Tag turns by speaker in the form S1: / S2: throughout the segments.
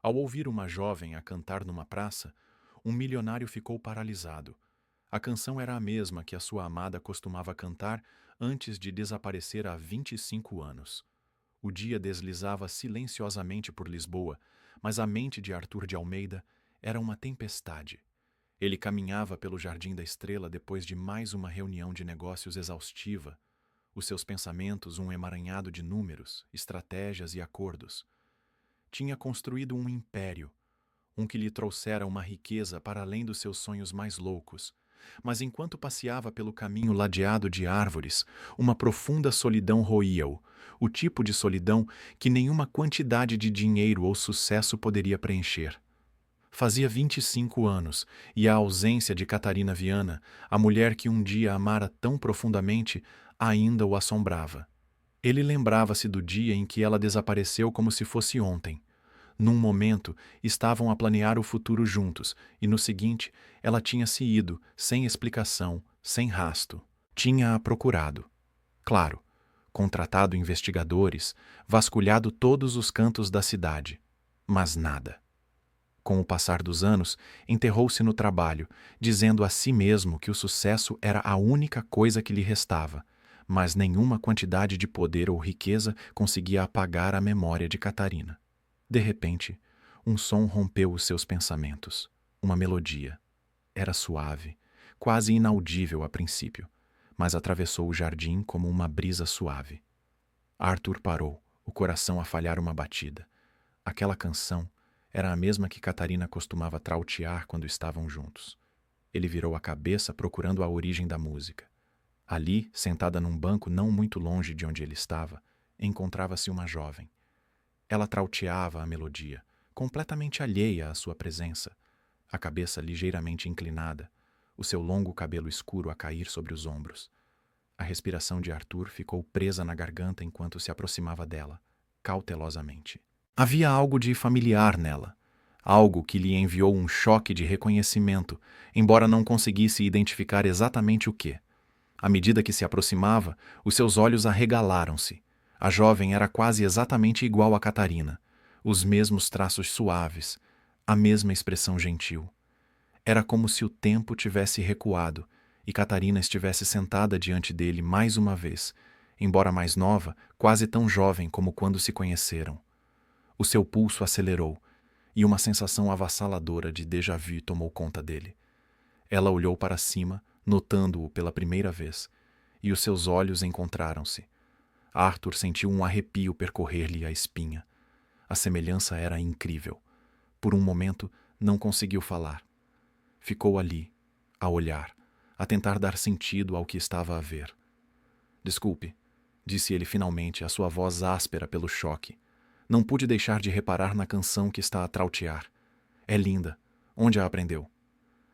S1: Ao ouvir uma jovem a cantar numa praça, um milionário ficou paralisado. A canção era a mesma que a sua amada costumava cantar antes de desaparecer há 25 anos. O dia deslizava silenciosamente por Lisboa, mas a mente de Arthur de Almeida era uma tempestade. Ele caminhava pelo Jardim da Estrela depois de mais uma reunião de negócios exaustiva, os seus pensamentos um emaranhado de números, estratégias e acordos. Tinha construído um império, um que lhe trouxera uma riqueza para além dos seus sonhos mais loucos. Mas enquanto passeava pelo caminho ladeado de árvores, uma profunda solidão roía-o, o tipo de solidão que nenhuma quantidade de dinheiro ou sucesso poderia preencher. Fazia 25 anos, e a ausência de Catarina Viana, a mulher que um dia amara tão profundamente, ainda o assombrava. Ele lembrava-se do dia em que ela desapareceu como se fosse ontem. Num momento, estavam a planear o futuro juntos, e no seguinte, ela tinha se ido, sem explicação, sem rasto. Tinha-a procurado. Claro, contratado investigadores, vasculhado todos os cantos da cidade. Mas nada. Com o passar dos anos, enterrou-se no trabalho, dizendo a si mesmo que o sucesso era a única coisa que lhe restava, mas nenhuma quantidade de poder ou riqueza conseguia apagar a memória de Catarina. De repente, um som rompeu os seus pensamentos. Uma melodia. Era suave, quase inaudível a princípio, mas atravessou o jardim como uma brisa suave. Arthur parou, o coração a falhar uma batida. Aquela canção era a mesma que Catarina costumava trautear quando estavam juntos. Ele virou a cabeça procurando a origem da música. Ali, sentada num banco não muito longe de onde ele estava, encontrava-se uma jovem. Ela trauteava a melodia, completamente alheia à sua presença, a cabeça ligeiramente inclinada, o seu longo cabelo escuro a cair sobre os ombros. A respiração de Arthur ficou presa na garganta enquanto se aproximava dela, cautelosamente. Havia algo de familiar nela, algo que lhe enviou um choque de reconhecimento, embora não conseguisse identificar exatamente o que. À medida que se aproximava, os seus olhos arregalaram-se. A jovem era quase exatamente igual a Catarina, os mesmos traços suaves, a mesma expressão gentil. Era como se o tempo tivesse recuado e Catarina estivesse sentada diante dele mais uma vez, embora mais nova, quase tão jovem como quando se conheceram. O seu pulso acelerou, e uma sensação avassaladora de déjà-vu tomou conta dele. Ela olhou para cima, notando-o pela primeira vez, e os seus olhos encontraram-se. Arthur sentiu um arrepio percorrer-lhe a espinha. A semelhança era incrível. Por um momento, não conseguiu falar. Ficou ali, a olhar, a tentar dar sentido ao que estava a ver. Desculpe, disse ele finalmente, a sua voz áspera pelo choque. Não pude deixar de reparar na canção que está a trautear. É linda. Onde a aprendeu?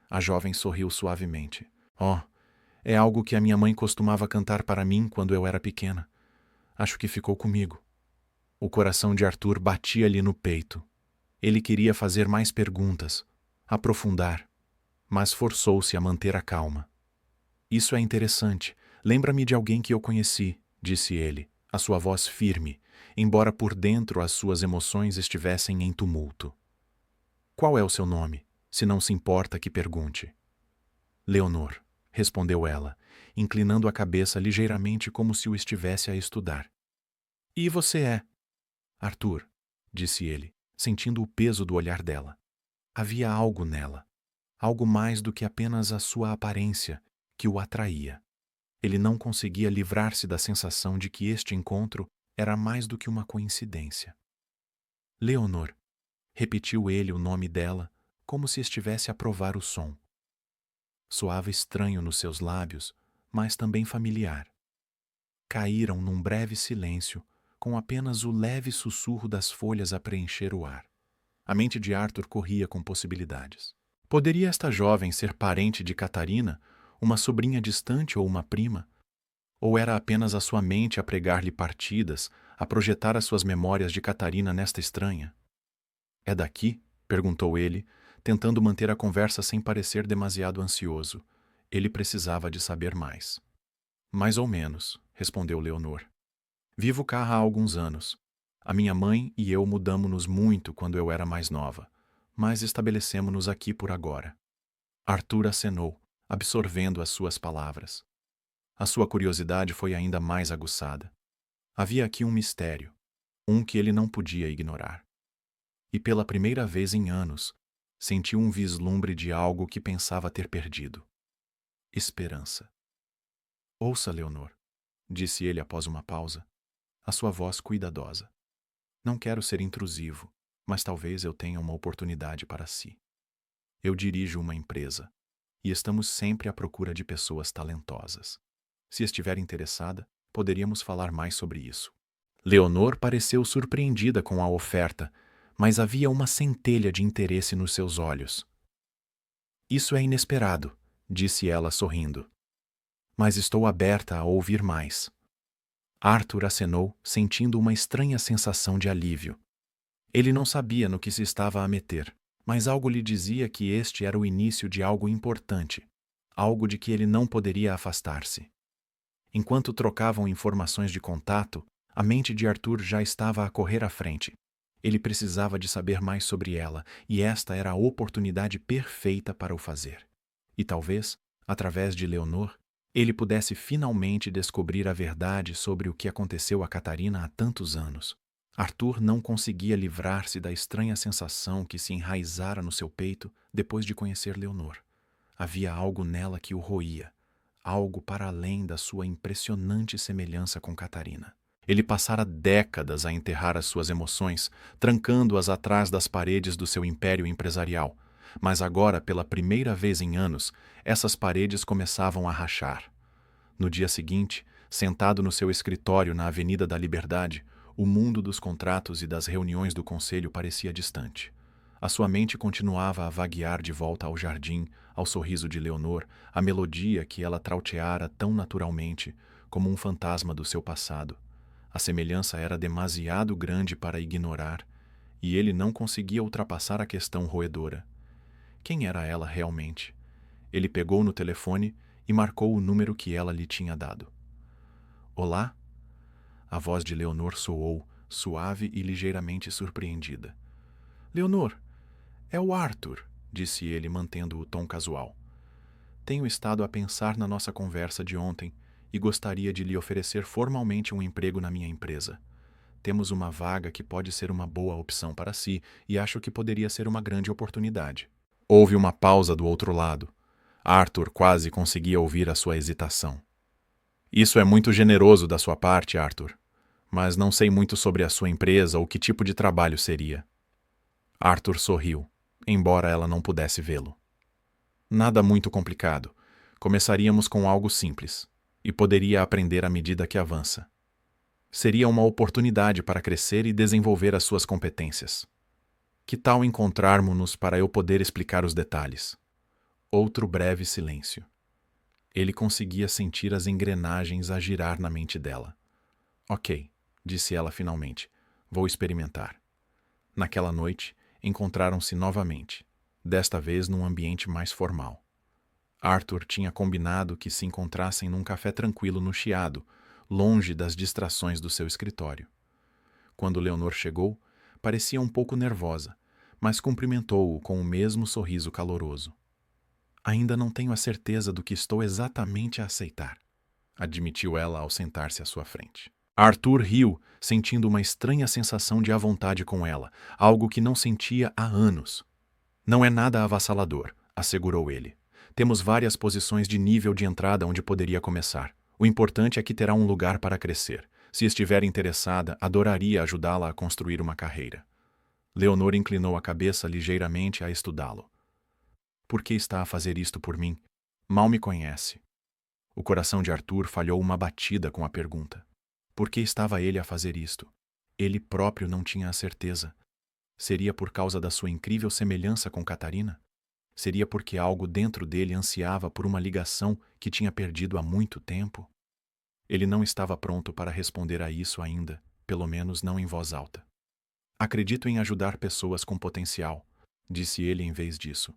S1: A jovem sorriu suavemente. Oh, é algo que a minha mãe costumava cantar para mim quando eu era pequena. Acho que ficou comigo. O coração de Arthur batia-lhe no peito. Ele queria fazer mais perguntas, aprofundar, mas forçou-se a manter a calma. Isso é interessante. Lembra-me de alguém que eu conheci, disse ele, a sua voz firme, embora por dentro as suas emoções estivessem em tumulto. Qual é o seu nome, se não se importa que pergunte? Leonor, respondeu ela, inclinando a cabeça ligeiramente como se o estivesse a estudar. E você é? Arthur, disse ele, sentindo o peso do olhar dela. Havia algo nela, algo mais do que apenas a sua aparência, que o atraía. Ele não conseguia livrar-se da sensação de que este encontro era mais do que uma coincidência. Leonor, repetiu ele o nome dela, como se estivesse a provar o som. Soava estranho nos seus lábios, mas também familiar. Caíram num breve silêncio, com apenas o leve sussurro das folhas a preencher o ar. A mente de Arthur corria com possibilidades. Poderia esta jovem ser parente de Catarina, uma sobrinha distante ou uma prima? Ou era apenas a sua mente a pregar-lhe partidas, a projetar as suas memórias de Catarina nesta estranha? É daqui? Perguntou ele, tentando manter a conversa sem parecer demasiado ansioso. Ele precisava de saber mais. Mais ou menos, respondeu Leonor. Vivo cá há alguns anos. A minha mãe e eu mudamos-nos muito quando eu era mais nova, mas estabelecemos-nos aqui por agora. Arthur acenou, absorvendo as suas palavras. A sua curiosidade foi ainda mais aguçada. Havia aqui um mistério, um que ele não podia ignorar. E pela primeira vez em anos, sentiu um vislumbre de algo que pensava ter perdido. Esperança. Ouça, Leonor, disse ele após uma pausa, a sua voz cuidadosa. Não quero ser intrusivo, mas talvez eu tenha uma oportunidade para si. Eu dirijo uma empresa e estamos sempre à procura de pessoas talentosas. Se estiver interessada, poderíamos falar mais sobre isso. Leonor pareceu surpreendida com a oferta, mas havia uma centelha de interesse nos seus olhos. Isso é inesperado, disse ela sorrindo. Mas estou aberta a ouvir mais. Arthur acenou, sentindo uma estranha sensação de alívio. Ele não sabia no que se estava a meter, mas algo lhe dizia que este era o início de algo importante, algo de que ele não poderia afastar-se. Enquanto trocavam informações de contato, a mente de Arthur já estava a correr à frente. Ele precisava de saber mais sobre ela, e esta era a oportunidade perfeita para o fazer. E talvez, através de Leonor, ele pudesse finalmente descobrir a verdade sobre o que aconteceu a Catarina há tantos anos. Arthur não conseguia livrar-se da estranha sensação que se enraizara no seu peito depois de conhecer Leonor. Havia algo nela que o roía, algo para além da sua impressionante semelhança com Catarina. Ele passara décadas a enterrar as suas emoções, trancando-as atrás das paredes do seu império empresarial. Mas agora, pela primeira vez em anos, essas paredes começavam a rachar. No dia seguinte, sentado no seu escritório na Avenida da Liberdade, o mundo dos contratos e das reuniões do conselho parecia distante. A sua mente continuava a vaguear de volta ao jardim, ao sorriso de Leonor, à melodia que ela trauteara tão naturalmente, como um fantasma do seu passado. A semelhança era demasiado grande para ignorar, e ele não conseguia ultrapassar a questão roedora. Quem era ela realmente? Ele pegou no telefone e marcou o número que ela lhe tinha dado. Olá? A voz de Leonor soou, suave e ligeiramente surpreendida. Leonor, é o Arthur, disse ele, mantendo o tom casual. Tenho estado a pensar na nossa conversa de ontem e gostaria de lhe oferecer formalmente um emprego na minha empresa. Temos uma vaga que pode ser uma boa opção para si e acho que poderia ser uma grande oportunidade. Houve uma pausa do outro lado. Arthur quase conseguia ouvir a sua hesitação. Isso é muito generoso da sua parte, Arthur, mas não sei muito sobre a sua empresa ou que tipo de trabalho seria. Arthur sorriu, embora ela não pudesse vê-lo. Nada muito complicado. Começaríamos com algo simples, e poderia aprender à medida que avança. Seria uma oportunidade para crescer e desenvolver as suas competências. Que tal encontrarmos-nos para eu poder explicar os detalhes? Outro breve silêncio. Ele conseguia sentir as engrenagens a girar na mente dela. Ok, disse ela finalmente. Vou experimentar. Naquela noite, encontraram-se novamente, desta vez num ambiente mais formal. Arthur tinha combinado que se encontrassem num café tranquilo no Chiado, longe das distrações do seu escritório. Quando Leonor chegou, parecia um pouco nervosa, mas cumprimentou-o com o mesmo sorriso caloroso. Ainda não tenho a certeza do que estou exatamente a aceitar, admitiu ela ao sentar-se à sua frente. Arthur riu, sentindo uma estranha sensação de à vontade com ela, algo que não sentia há anos. Não é nada avassalador, assegurou ele. Temos várias posições de nível de entrada onde poderia começar. O importante é que terá um lugar para crescer. Se estiver interessada, adoraria ajudá-la a construir uma carreira. Leonor inclinou a cabeça ligeiramente a estudá-lo. Por que está a fazer isto por mim? Mal me conhece. O coração de Arthur falhou uma batida com a pergunta. Por que estava ele a fazer isto? Ele próprio não tinha a certeza. Seria por causa da sua incrível semelhança com Catarina? Seria porque algo dentro dele ansiava por uma ligação que tinha perdido há muito tempo? Ele não estava pronto para responder a isso ainda, pelo menos não em voz alta. Acredito em ajudar pessoas com potencial, disse ele em vez disso.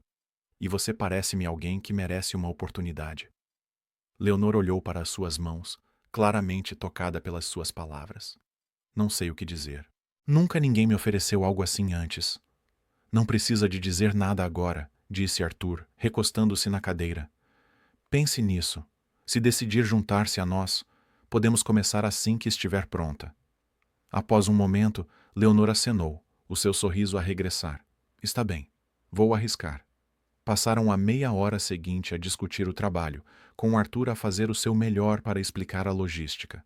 S1: E você parece-me alguém que merece uma oportunidade. Leonor olhou para as suas mãos, claramente tocada pelas suas palavras. Não sei o que dizer. Nunca ninguém me ofereceu algo assim antes. Não precisa de dizer nada agora, disse Arthur, recostando-se na cadeira. Pense nisso. Se decidir juntar-se a nós, podemos começar assim que estiver pronta. Após um momento, Leonor acenou, o seu sorriso a regressar. Está bem, vou arriscar. Passaram a meia hora seguinte a discutir o trabalho, com Arthur a fazer o seu melhor para explicar a logística.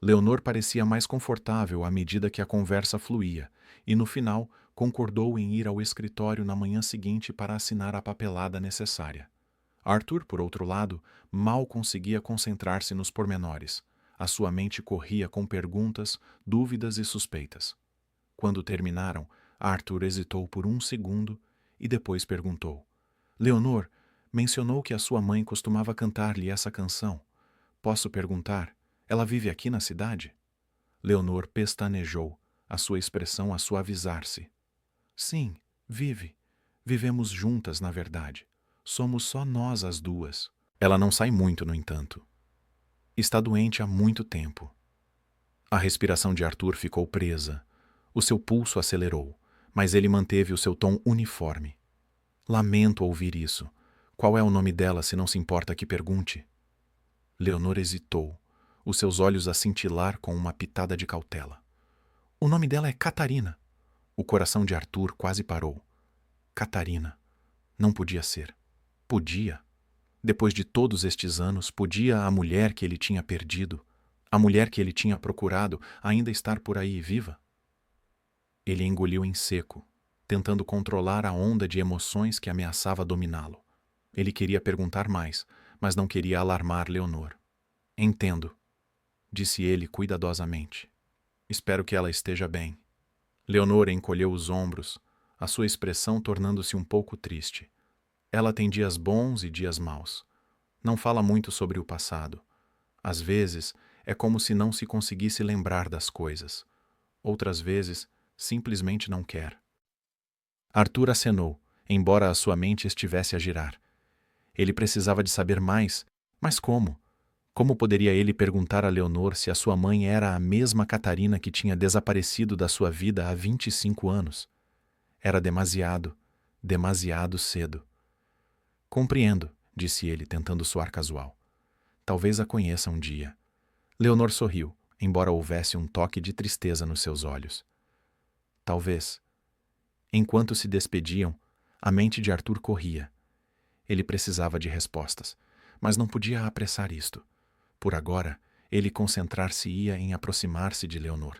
S1: Leonor parecia mais confortável à medida que a conversa fluía, e no final concordou em ir ao escritório na manhã seguinte para assinar a papelada necessária. Arthur, por outro lado, mal conseguia concentrar-se nos pormenores. A sua mente corria com perguntas, dúvidas e suspeitas. Quando terminaram, Arthur hesitou por um segundo e depois perguntou: Leonor, mencionou que a sua mãe costumava cantar-lhe essa canção. Posso perguntar? Ela vive aqui na cidade? Leonor pestanejou, a sua expressão a suavizar-se. Sim, vive. Vivemos juntas, na verdade. Somos só nós as duas. Ela não sai muito, no entanto. Está doente há muito tempo. A respiração de Arthur ficou presa. O seu pulso acelerou, mas ele manteve o seu tom uniforme. Lamento ouvir isso. Qual é o nome dela, se não se importa que pergunte? Leonor hesitou, os seus olhos a cintilar com uma pitada de cautela. O nome dela é Catarina. O coração de Arthur quase parou. Catarina. Não podia ser. Podia. Depois de todos estes anos, podia a mulher que ele tinha perdido, a mulher que ele tinha procurado, ainda estar por aí viva? Ele engoliu em seco, tentando controlar a onda de emoções que ameaçava dominá-lo. Ele queria perguntar mais, mas não queria alarmar Leonor. Entendo, disse ele cuidadosamente. Espero que ela esteja bem. Leonor encolheu os ombros, a sua expressão tornando-se um pouco triste. Ela tem dias bons e dias maus. Não fala muito sobre o passado. Às vezes, é como se não se conseguisse lembrar das coisas. Outras vezes, simplesmente não quer. Arthur acenou, embora a sua mente estivesse a girar. Ele precisava de saber mais, mas como? Como poderia ele perguntar a Leonor se a sua mãe era a mesma Catarina que tinha desaparecido da sua vida há 25 anos? Era demasiado, demasiado cedo. Compreendo, disse ele, tentando soar casual. Talvez a conheça um dia. Leonor sorriu, embora houvesse um toque de tristeza nos seus olhos. Talvez. Enquanto se despediam, a mente de Arthur corria. Ele precisava de respostas, mas não podia apressar isto. Por agora, ele concentrar-se-ia em aproximar-se de Leonor.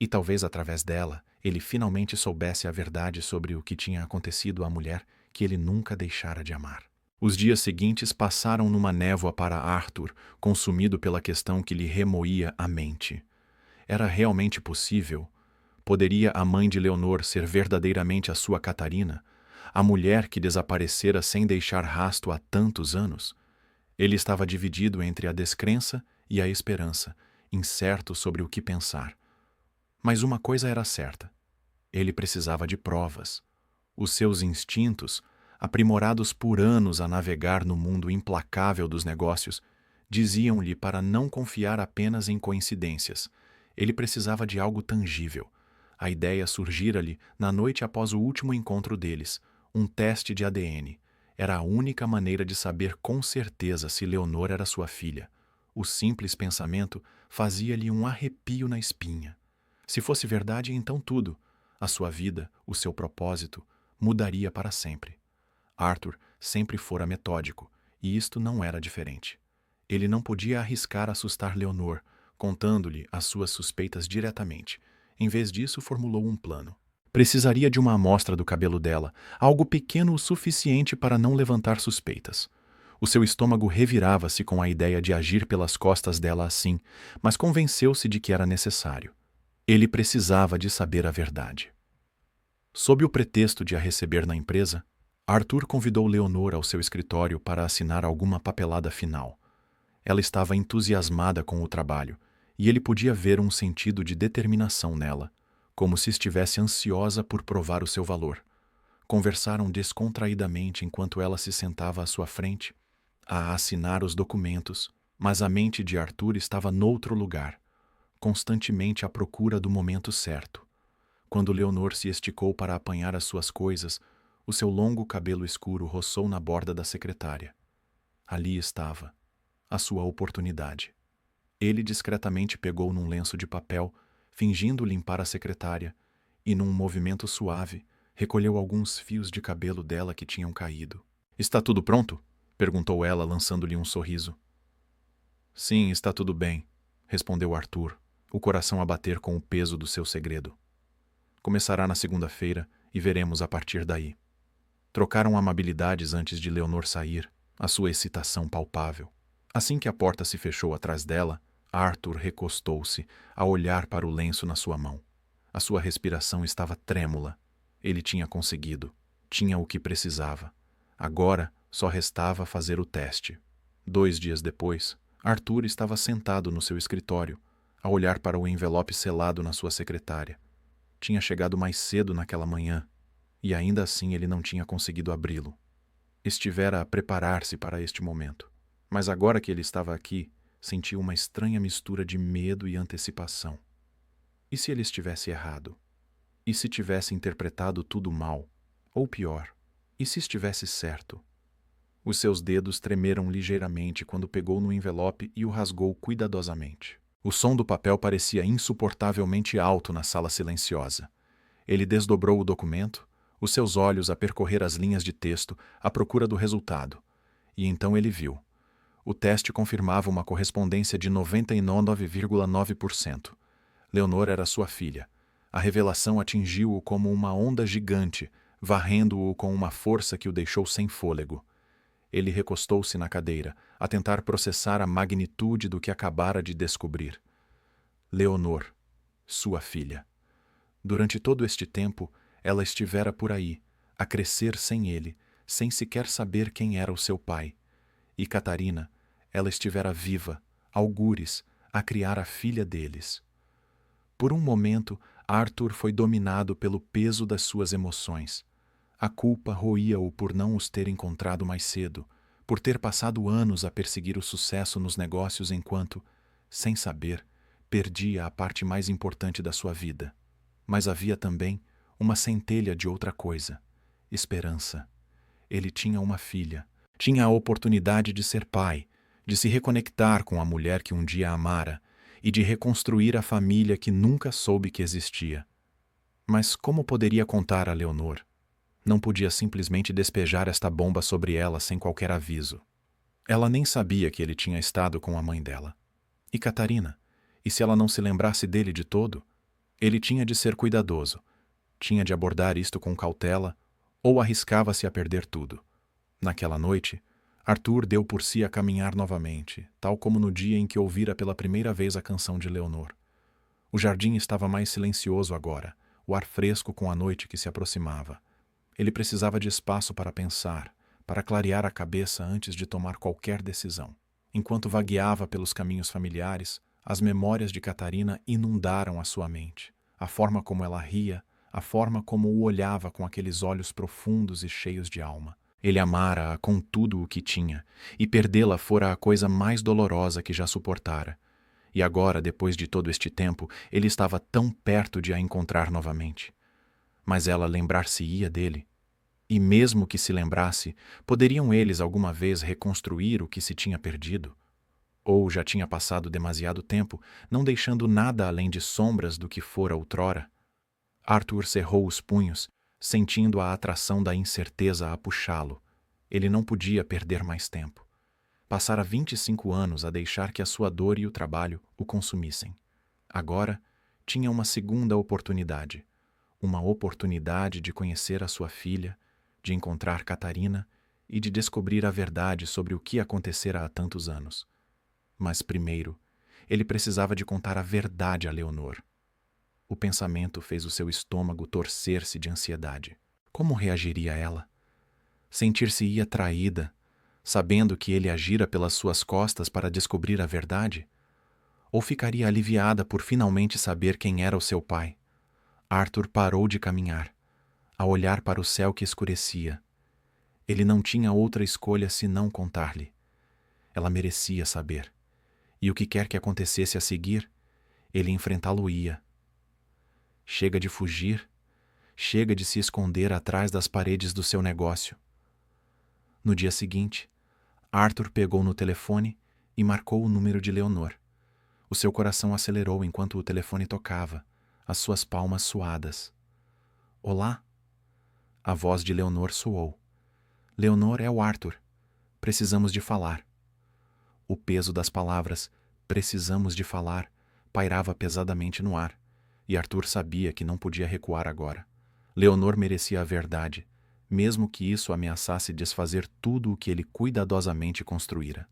S1: E talvez através dela, ele finalmente soubesse a verdade sobre o que tinha acontecido à mulher que ele nunca deixara de amar. Os dias seguintes passaram numa névoa para Arthur, consumido pela questão que lhe remoía a mente. Era realmente possível? Poderia a mãe de Leonor ser verdadeiramente a sua Catarina, a mulher que desaparecera sem deixar rasto há tantos anos? Ele estava dividido entre a descrença e a esperança, incerto sobre o que pensar. Mas uma coisa era certa. Ele precisava de provas. Os seus instintos, aprimorados por anos a navegar no mundo implacável dos negócios, diziam-lhe para não confiar apenas em coincidências. Ele precisava de algo tangível. A ideia surgira-lhe na noite após o último encontro deles, um teste de ADN. Era a única maneira de saber com certeza se Leonor era sua filha. O simples pensamento fazia-lhe um arrepio na espinha. Se fosse verdade, então tudo, a sua vida, o seu propósito, mudaria para sempre. Arthur sempre fora metódico, e isto não era diferente. Ele não podia arriscar assustar Leonor, contando-lhe as suas suspeitas diretamente. Em vez disso, formulou um plano. Precisaria de uma amostra do cabelo dela, algo pequeno o suficiente para não levantar suspeitas. O seu estômago revirava-se com a ideia de agir pelas costas dela assim, mas convenceu-se de que era necessário. Ele precisava de saber a verdade. Sob o pretexto de a receber na empresa, Arthur convidou Leonor ao seu escritório para assinar alguma papelada final. Ela estava entusiasmada com o trabalho, e ele podia ver um sentido de determinação nela, como se estivesse ansiosa por provar o seu valor. Conversaram descontraidamente enquanto ela se sentava à sua frente, a assinar os documentos, mas a mente de Arthur estava noutro lugar, constantemente à procura do momento certo. Quando Leonor se esticou para apanhar as suas coisas, o seu longo cabelo escuro roçou na borda da secretária. Ali estava, a sua oportunidade. Ele discretamente pegou num lenço de papel, fingindo limpar a secretária, e num movimento suave, recolheu alguns fios de cabelo dela que tinham caído. "Está tudo pronto?" perguntou ela, lançando-lhe um sorriso. "Sim, está tudo bem", respondeu Arthur, o coração a bater com o peso do seu segredo. "Começará na segunda-feira e veremos a partir daí." Trocaram amabilidades antes de Leonor sair, a sua excitação palpável. Assim que a porta se fechou atrás dela, Arthur recostou-se a olhar para o lenço na sua mão. A sua respiração estava trêmula. Ele tinha conseguido. Tinha o que precisava. Agora só restava fazer o teste. 2 dias depois, Arthur estava sentado no seu escritório, a olhar para o envelope selado na sua secretária. Tinha chegado mais cedo naquela manhã, e ainda assim ele não tinha conseguido abri-lo. Estivera a preparar-se para este momento. Mas agora que ele estava aqui, sentiu uma estranha mistura de medo e antecipação. E se ele estivesse errado? E se tivesse interpretado tudo mal? Ou pior, e se estivesse certo? Os seus dedos tremeram ligeiramente quando pegou no envelope e o rasgou cuidadosamente. O som do papel parecia insuportavelmente alto na sala silenciosa. Ele desdobrou o documento, os seus olhos a percorrer as linhas de texto à procura do resultado. E então ele viu. O teste confirmava uma correspondência de 99,9%. Leonor era sua filha. A revelação atingiu-o como uma onda gigante, varrendo-o com uma força que o deixou sem fôlego. Ele recostou-se na cadeira, a tentar processar a magnitude do que acabara de descobrir. Leonor, sua filha. Durante todo este tempo, ela estivera por aí, a crescer sem ele, sem sequer saber quem era o seu pai. E Catarina, ela estivera viva, algures, a criar a filha deles. Por um momento, Arthur foi dominado pelo peso das suas emoções. A culpa roía-o por não os ter encontrado mais cedo, por ter passado anos a perseguir o sucesso nos negócios enquanto, sem saber, perdia a parte mais importante da sua vida. Mas havia também uma centelha de outra coisa: esperança. Ele tinha uma filha, tinha a oportunidade de ser pai, de se reconectar com a mulher que um dia amara e de reconstruir a família que nunca soube que existia. Mas como poderia contar a Leonor? Não podia simplesmente despejar esta bomba sobre ela sem qualquer aviso. Ela nem sabia que ele tinha estado com a mãe dela. E Catarina? E se ela não se lembrasse dele de todo? Ele tinha de ser cuidadoso. Tinha de abordar isto com cautela, ou arriscava-se a perder tudo. Naquela noite, Arthur deu por si a caminhar novamente, tal como no dia em que ouvira pela primeira vez a canção de Leonor. O jardim estava mais silencioso agora, o ar fresco com a noite que se aproximava. Ele precisava de espaço para pensar, para clarear a cabeça antes de tomar qualquer decisão. Enquanto vagueava pelos caminhos familiares, as memórias de Catarina inundaram a sua mente. A forma como ela ria, a forma como o olhava com aqueles olhos profundos e cheios de alma. Ele amara-a com tudo o que tinha, e perdê-la fora a coisa mais dolorosa que já suportara. E agora, depois de todo este tempo, ele estava tão perto de a encontrar novamente. Mas ela lembrar-se-ia dele. E mesmo que se lembrasse, poderiam eles alguma vez reconstruir o que se tinha perdido? Ou já tinha passado demasiado tempo, não deixando nada além de sombras do que fora outrora? Arthur cerrou os punhos, sentindo a atração da incerteza a puxá-lo. Ele não podia perder mais tempo. Passara 25 anos a deixar que a sua dor e o trabalho o consumissem. Agora, tinha uma segunda oportunidade. Uma oportunidade de conhecer a sua filha, de encontrar Catarina e de descobrir a verdade sobre o que acontecera há tantos anos. Mas primeiro, ele precisava de contar a verdade a Leonor. O pensamento fez o seu estômago torcer-se de ansiedade. Como reagiria ela? Sentir-se-ia traída, sabendo que ele agira pelas suas costas para descobrir a verdade? Ou ficaria aliviada por finalmente saber quem era o seu pai? Arthur parou de caminhar, a olhar para o céu que escurecia. Ele não tinha outra escolha senão contar-lhe. Ela merecia saber. E o que quer que acontecesse a seguir, ele enfrentá-lo-ia. Chega de fugir. Chega de se esconder atrás das paredes do seu negócio. No dia seguinte, Arthur pegou no telefone e marcou o número de Leonor. O seu coração acelerou enquanto o telefone tocava, as suas palmas suadas. Olá? A voz de Leonor soou. Leonor, é o Arthur. Precisamos de falar. O peso das palavras "precisamos de falar" pairava pesadamente no ar, e Arthur sabia que não podia recuar agora. Leonor merecia a verdade, mesmo que isso ameaçasse desfazer tudo o que ele cuidadosamente construíra.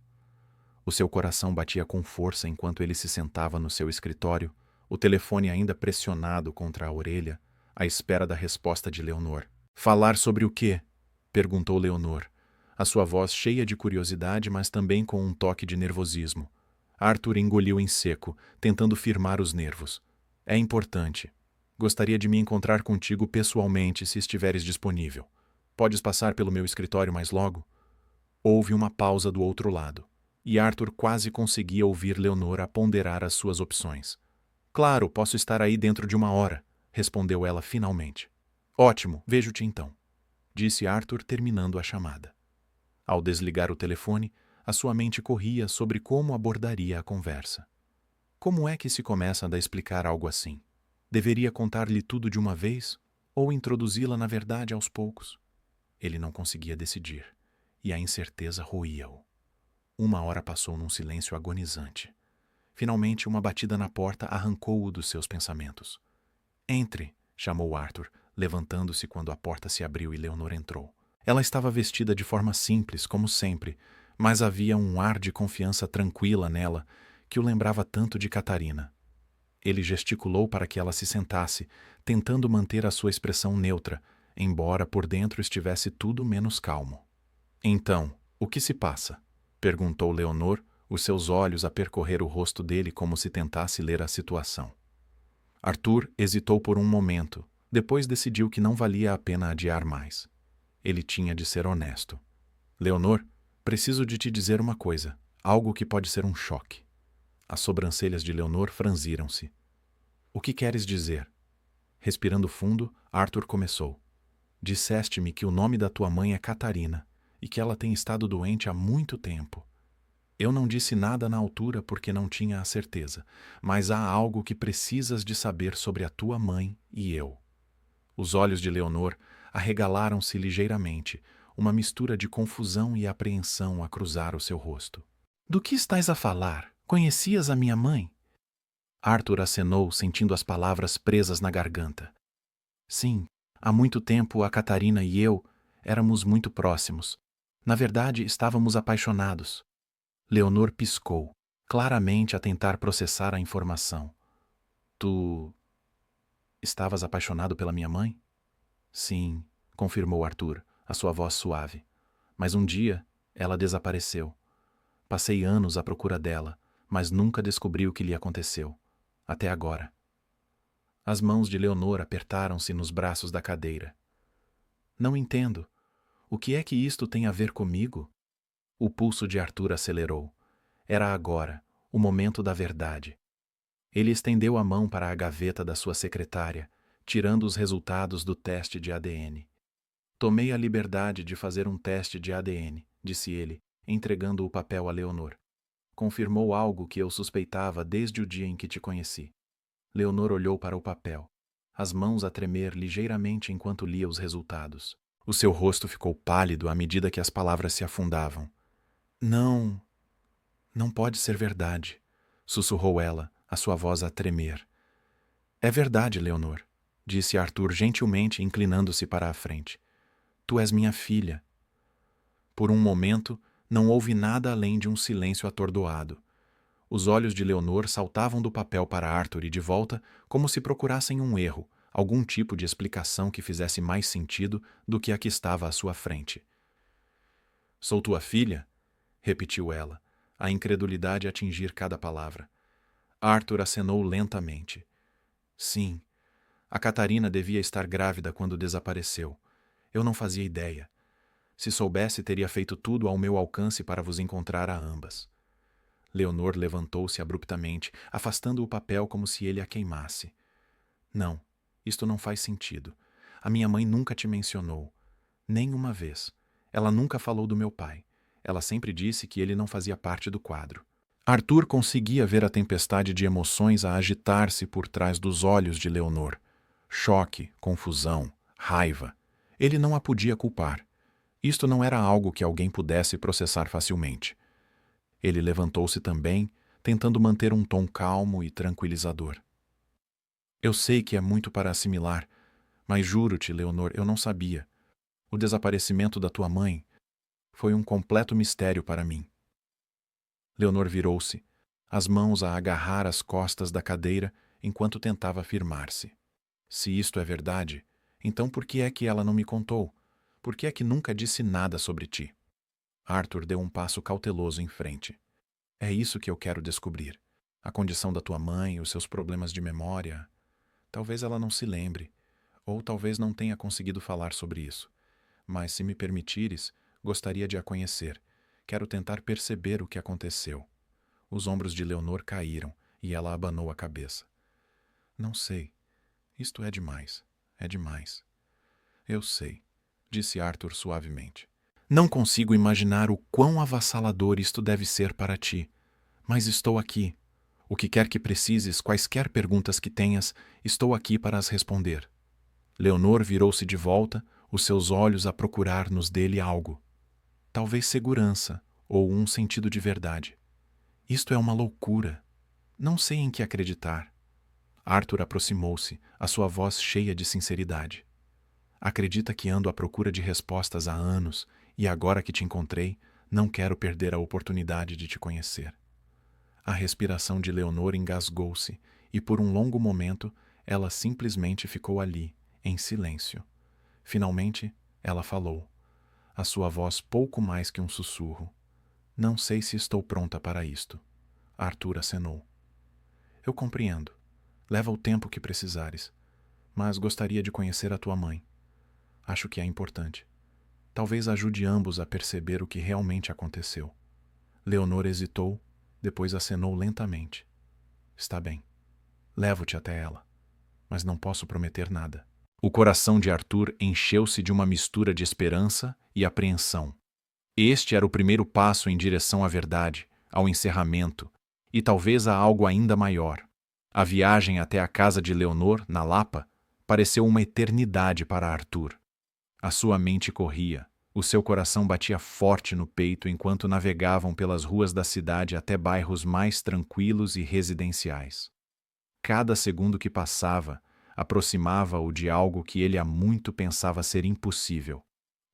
S1: O seu coração batia com força enquanto ele se sentava no seu escritório, o telefone ainda pressionado contra a orelha, à espera da resposta de Leonor. Falar sobre o quê? Perguntou Leonor, a sua voz cheia de curiosidade, mas também com um toque de nervosismo. Arthur engoliu em seco, tentando firmar os nervos. É importante. Gostaria de me encontrar contigo pessoalmente se estiveres disponível. Podes passar pelo meu escritório mais logo? Houve uma pausa do outro lado, e Arthur quase conseguia ouvir Leonor ponderar as suas opções. Claro, posso estar aí dentro de 1 hora, respondeu ela finalmente. Ótimo, vejo-te então, disse Arthur terminando a chamada. Ao desligar o telefone, a sua mente corria sobre como abordaria a conversa. Como é que se começa a explicar algo assim? Deveria contar-lhe tudo de uma vez ou introduzi-la na verdade aos poucos? Ele não conseguia decidir, e a incerteza roía-o. 1 hora passou num silêncio agonizante. Finalmente, uma batida na porta arrancou-o dos seus pensamentos. Entre, chamou Arthur, levantando-se quando a porta se abriu e Leonor entrou. Ela estava vestida de forma simples, como sempre, mas havia um ar de confiança tranquila nela que o lembrava tanto de Catarina. Ele gesticulou para que ela se sentasse, tentando manter a sua expressão neutra, embora por dentro estivesse tudo menos calmo. Então, o que se passa? Perguntou Leonor, os seus olhos a percorrer o rosto dele como se tentasse ler a situação. Arthur hesitou por um momento, depois decidiu que não valia a pena adiar mais. Ele tinha de ser honesto. Leonor, preciso de te dizer uma coisa, algo que pode ser um choque. As sobrancelhas de Leonor franziram-se. O que queres dizer? Respirando fundo, Arthur começou. Disseste-me que o nome da tua mãe é Catarina e que ela tem estado doente há muito tempo. Eu não disse nada na altura porque não tinha a certeza, mas há algo que precisas de saber sobre a tua mãe e eu. Os olhos de Leonor arregalaram-se ligeiramente, uma mistura de confusão e apreensão a cruzar o seu rosto. Do que estás a falar? Conhecias a minha mãe? Arthur acenou, sentindo as palavras presas na garganta. Sim, há muito tempo a Catarina e eu éramos muito próximos. Na verdade, estávamos apaixonados. Leonor piscou, claramente a tentar processar a informação. Tu estavas apaixonado pela minha mãe? Sim, confirmou Arthur, a sua voz suave. Mas um dia ela desapareceu. Passei anos à procura dela, mas nunca descobri o que lhe aconteceu. Até agora. As mãos de Leonor apertaram-se nos braços da cadeira. Não entendo. O que é que isto tem a ver comigo? O pulso de Arthur acelerou. Era agora, o momento da verdade. Ele estendeu a mão para a gaveta da sua secretária, tirando os resultados do teste de ADN. Tomei a liberdade de fazer um teste de ADN, disse ele, entregando o papel a Leonor. Confirmou algo que eu suspeitava desde o dia em que te conheci. Leonor olhou para o papel, as mãos a tremer ligeiramente enquanto lia os resultados. O seu rosto ficou pálido à medida que as palavras se afundavam. Não pode ser verdade, sussurrou ela, a sua voz a tremer. É verdade, Leonor, disse Arthur gentilmente, inclinando-se para a frente. Tu és minha filha. Por um momento, não houve nada além de um silêncio atordoado. Os olhos de Leonor saltavam do papel para Arthur e de volta, como se procurassem um erro, algum tipo de explicação que fizesse mais sentido do que a que estava à sua frente. Sou tua filha? Repetiu ela, a incredulidade a atingir cada palavra. Arthur acenou lentamente. Sim, a Catarina devia estar grávida quando desapareceu. Eu não fazia ideia. Se soubesse, teria feito tudo ao meu alcance para vos encontrar a ambas. Leonor levantou-se abruptamente, afastando o papel como se ele a queimasse. Não, Isto não faz sentido. A minha mãe nunca te mencionou. Nem uma vez. Ela nunca falou do meu pai. Ela sempre disse que ele não fazia parte do quadro. Arthur conseguia ver a tempestade de emoções a agitar-se por trás dos olhos de Leonor. Choque, confusão, raiva. Ele não a podia culpar. Isto não era algo que alguém pudesse processar facilmente. Ele levantou-se também, tentando manter um tom calmo e tranquilizador. Eu sei que é muito para assimilar, mas juro-te, Leonor, eu não sabia. O desaparecimento da tua mãe foi um completo mistério para mim. Leonor virou-se, as mãos a agarrar as costas da cadeira enquanto tentava firmar-se. Se isto é verdade, então por que é que ela não me contou? Por que é que nunca disse nada sobre ti? Arthur deu um passo cauteloso em frente. É isso que eu quero descobrir. A condição da tua mãe, os seus problemas de memória. Talvez ela não se lembre, ou talvez não tenha conseguido falar sobre isso. Mas, se me permitires, gostaria de a conhecer. Quero tentar perceber o que aconteceu. Os ombros de Leonor caíram e ela abanou a cabeça. Não sei. Isto é demais. É demais. Eu sei, disse Arthur suavemente. Não consigo imaginar o quão avassalador isto deve ser para ti. Mas estou aqui. O que quer que precises, quaisquer perguntas que tenhas, estou aqui para as responder. Leonor virou-se de volta, os seus olhos a procurar nos dele algo. Talvez segurança, ou um sentido de verdade. Isto é uma loucura. Não sei em que acreditar. Arthur aproximou-se, a sua voz cheia de sinceridade. Acredita que ando à procura de respostas há anos, e agora que te encontrei, não quero perder a oportunidade de te conhecer. A respiração de Leonor engasgou-se, e por um longo momento ela simplesmente ficou ali, em silêncio. Finalmente, ela falou. A sua voz pouco mais que um sussurro. Não sei se estou pronta para isto. Arthur acenou. Eu compreendo. Leva o tempo que precisares. Mas gostaria de conhecer a tua mãe. Acho que é importante. Talvez ajude ambos a perceber o que realmente aconteceu. Leonor hesitou, depois acenou lentamente. Está bem. Levo-te até ela. Mas não posso prometer nada. O coração de Arthur encheu-se de uma mistura de esperança e apreensão. Este era o primeiro passo em direção à verdade, ao encerramento, e talvez a algo ainda maior. A viagem até a casa de Leonor, na Lapa, pareceu uma eternidade para Arthur. A sua mente corria, o seu coração batia forte no peito enquanto navegavam pelas ruas da cidade até bairros mais tranquilos e residenciais. Cada segundo que passava aproximava-o de algo que ele há muito pensava ser impossível.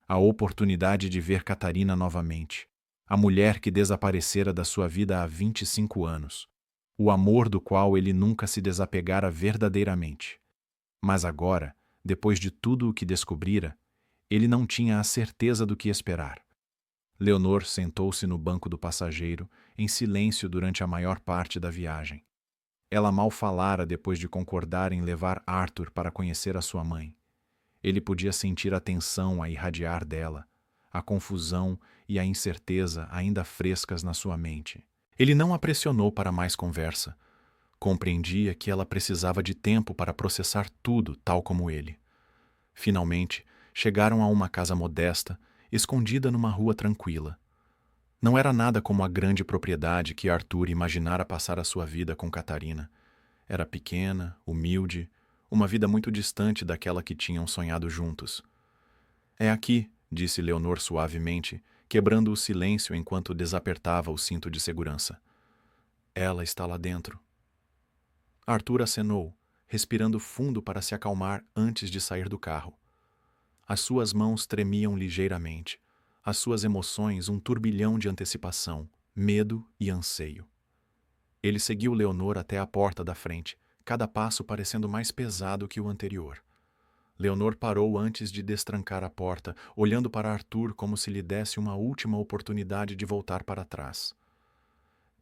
S1: A oportunidade de ver Catarina novamente, a mulher que desaparecera da sua vida há 25 anos, o amor do qual ele nunca se desapegara verdadeiramente. Mas agora, depois de tudo o que descobrira, ele não tinha a certeza do que esperar. Leonor sentou-se no banco do passageiro, em silêncio durante a maior parte da viagem. Ela mal falara depois de concordar em levar Arthur para conhecer a sua mãe. Ele podia sentir a tensão a irradiar dela, a confusão e a incerteza ainda frescas na sua mente. Ele não a pressionou para mais conversa. Compreendia que ela precisava de tempo para processar tudo, tal como ele. Finalmente, chegaram a uma casa modesta, escondida numa rua tranquila. Não era nada como a grande propriedade que Arthur imaginara passar a sua vida com Catarina. Era pequena, humilde, uma vida muito distante daquela que tinham sonhado juntos. É aqui, disse Leonor suavemente, quebrando o silêncio enquanto desapertava o cinto de segurança. Ela está lá dentro. Arthur acenou, respirando fundo para se acalmar antes de sair do carro. As suas mãos tremiam ligeiramente, as suas emoções um turbilhão de antecipação, medo e anseio. Ele seguiu Leonor até a porta da frente, cada passo parecendo mais pesado que o anterior. Leonor parou antes de destrancar a porta, olhando para Arthur como se lhe desse uma última oportunidade de voltar para trás.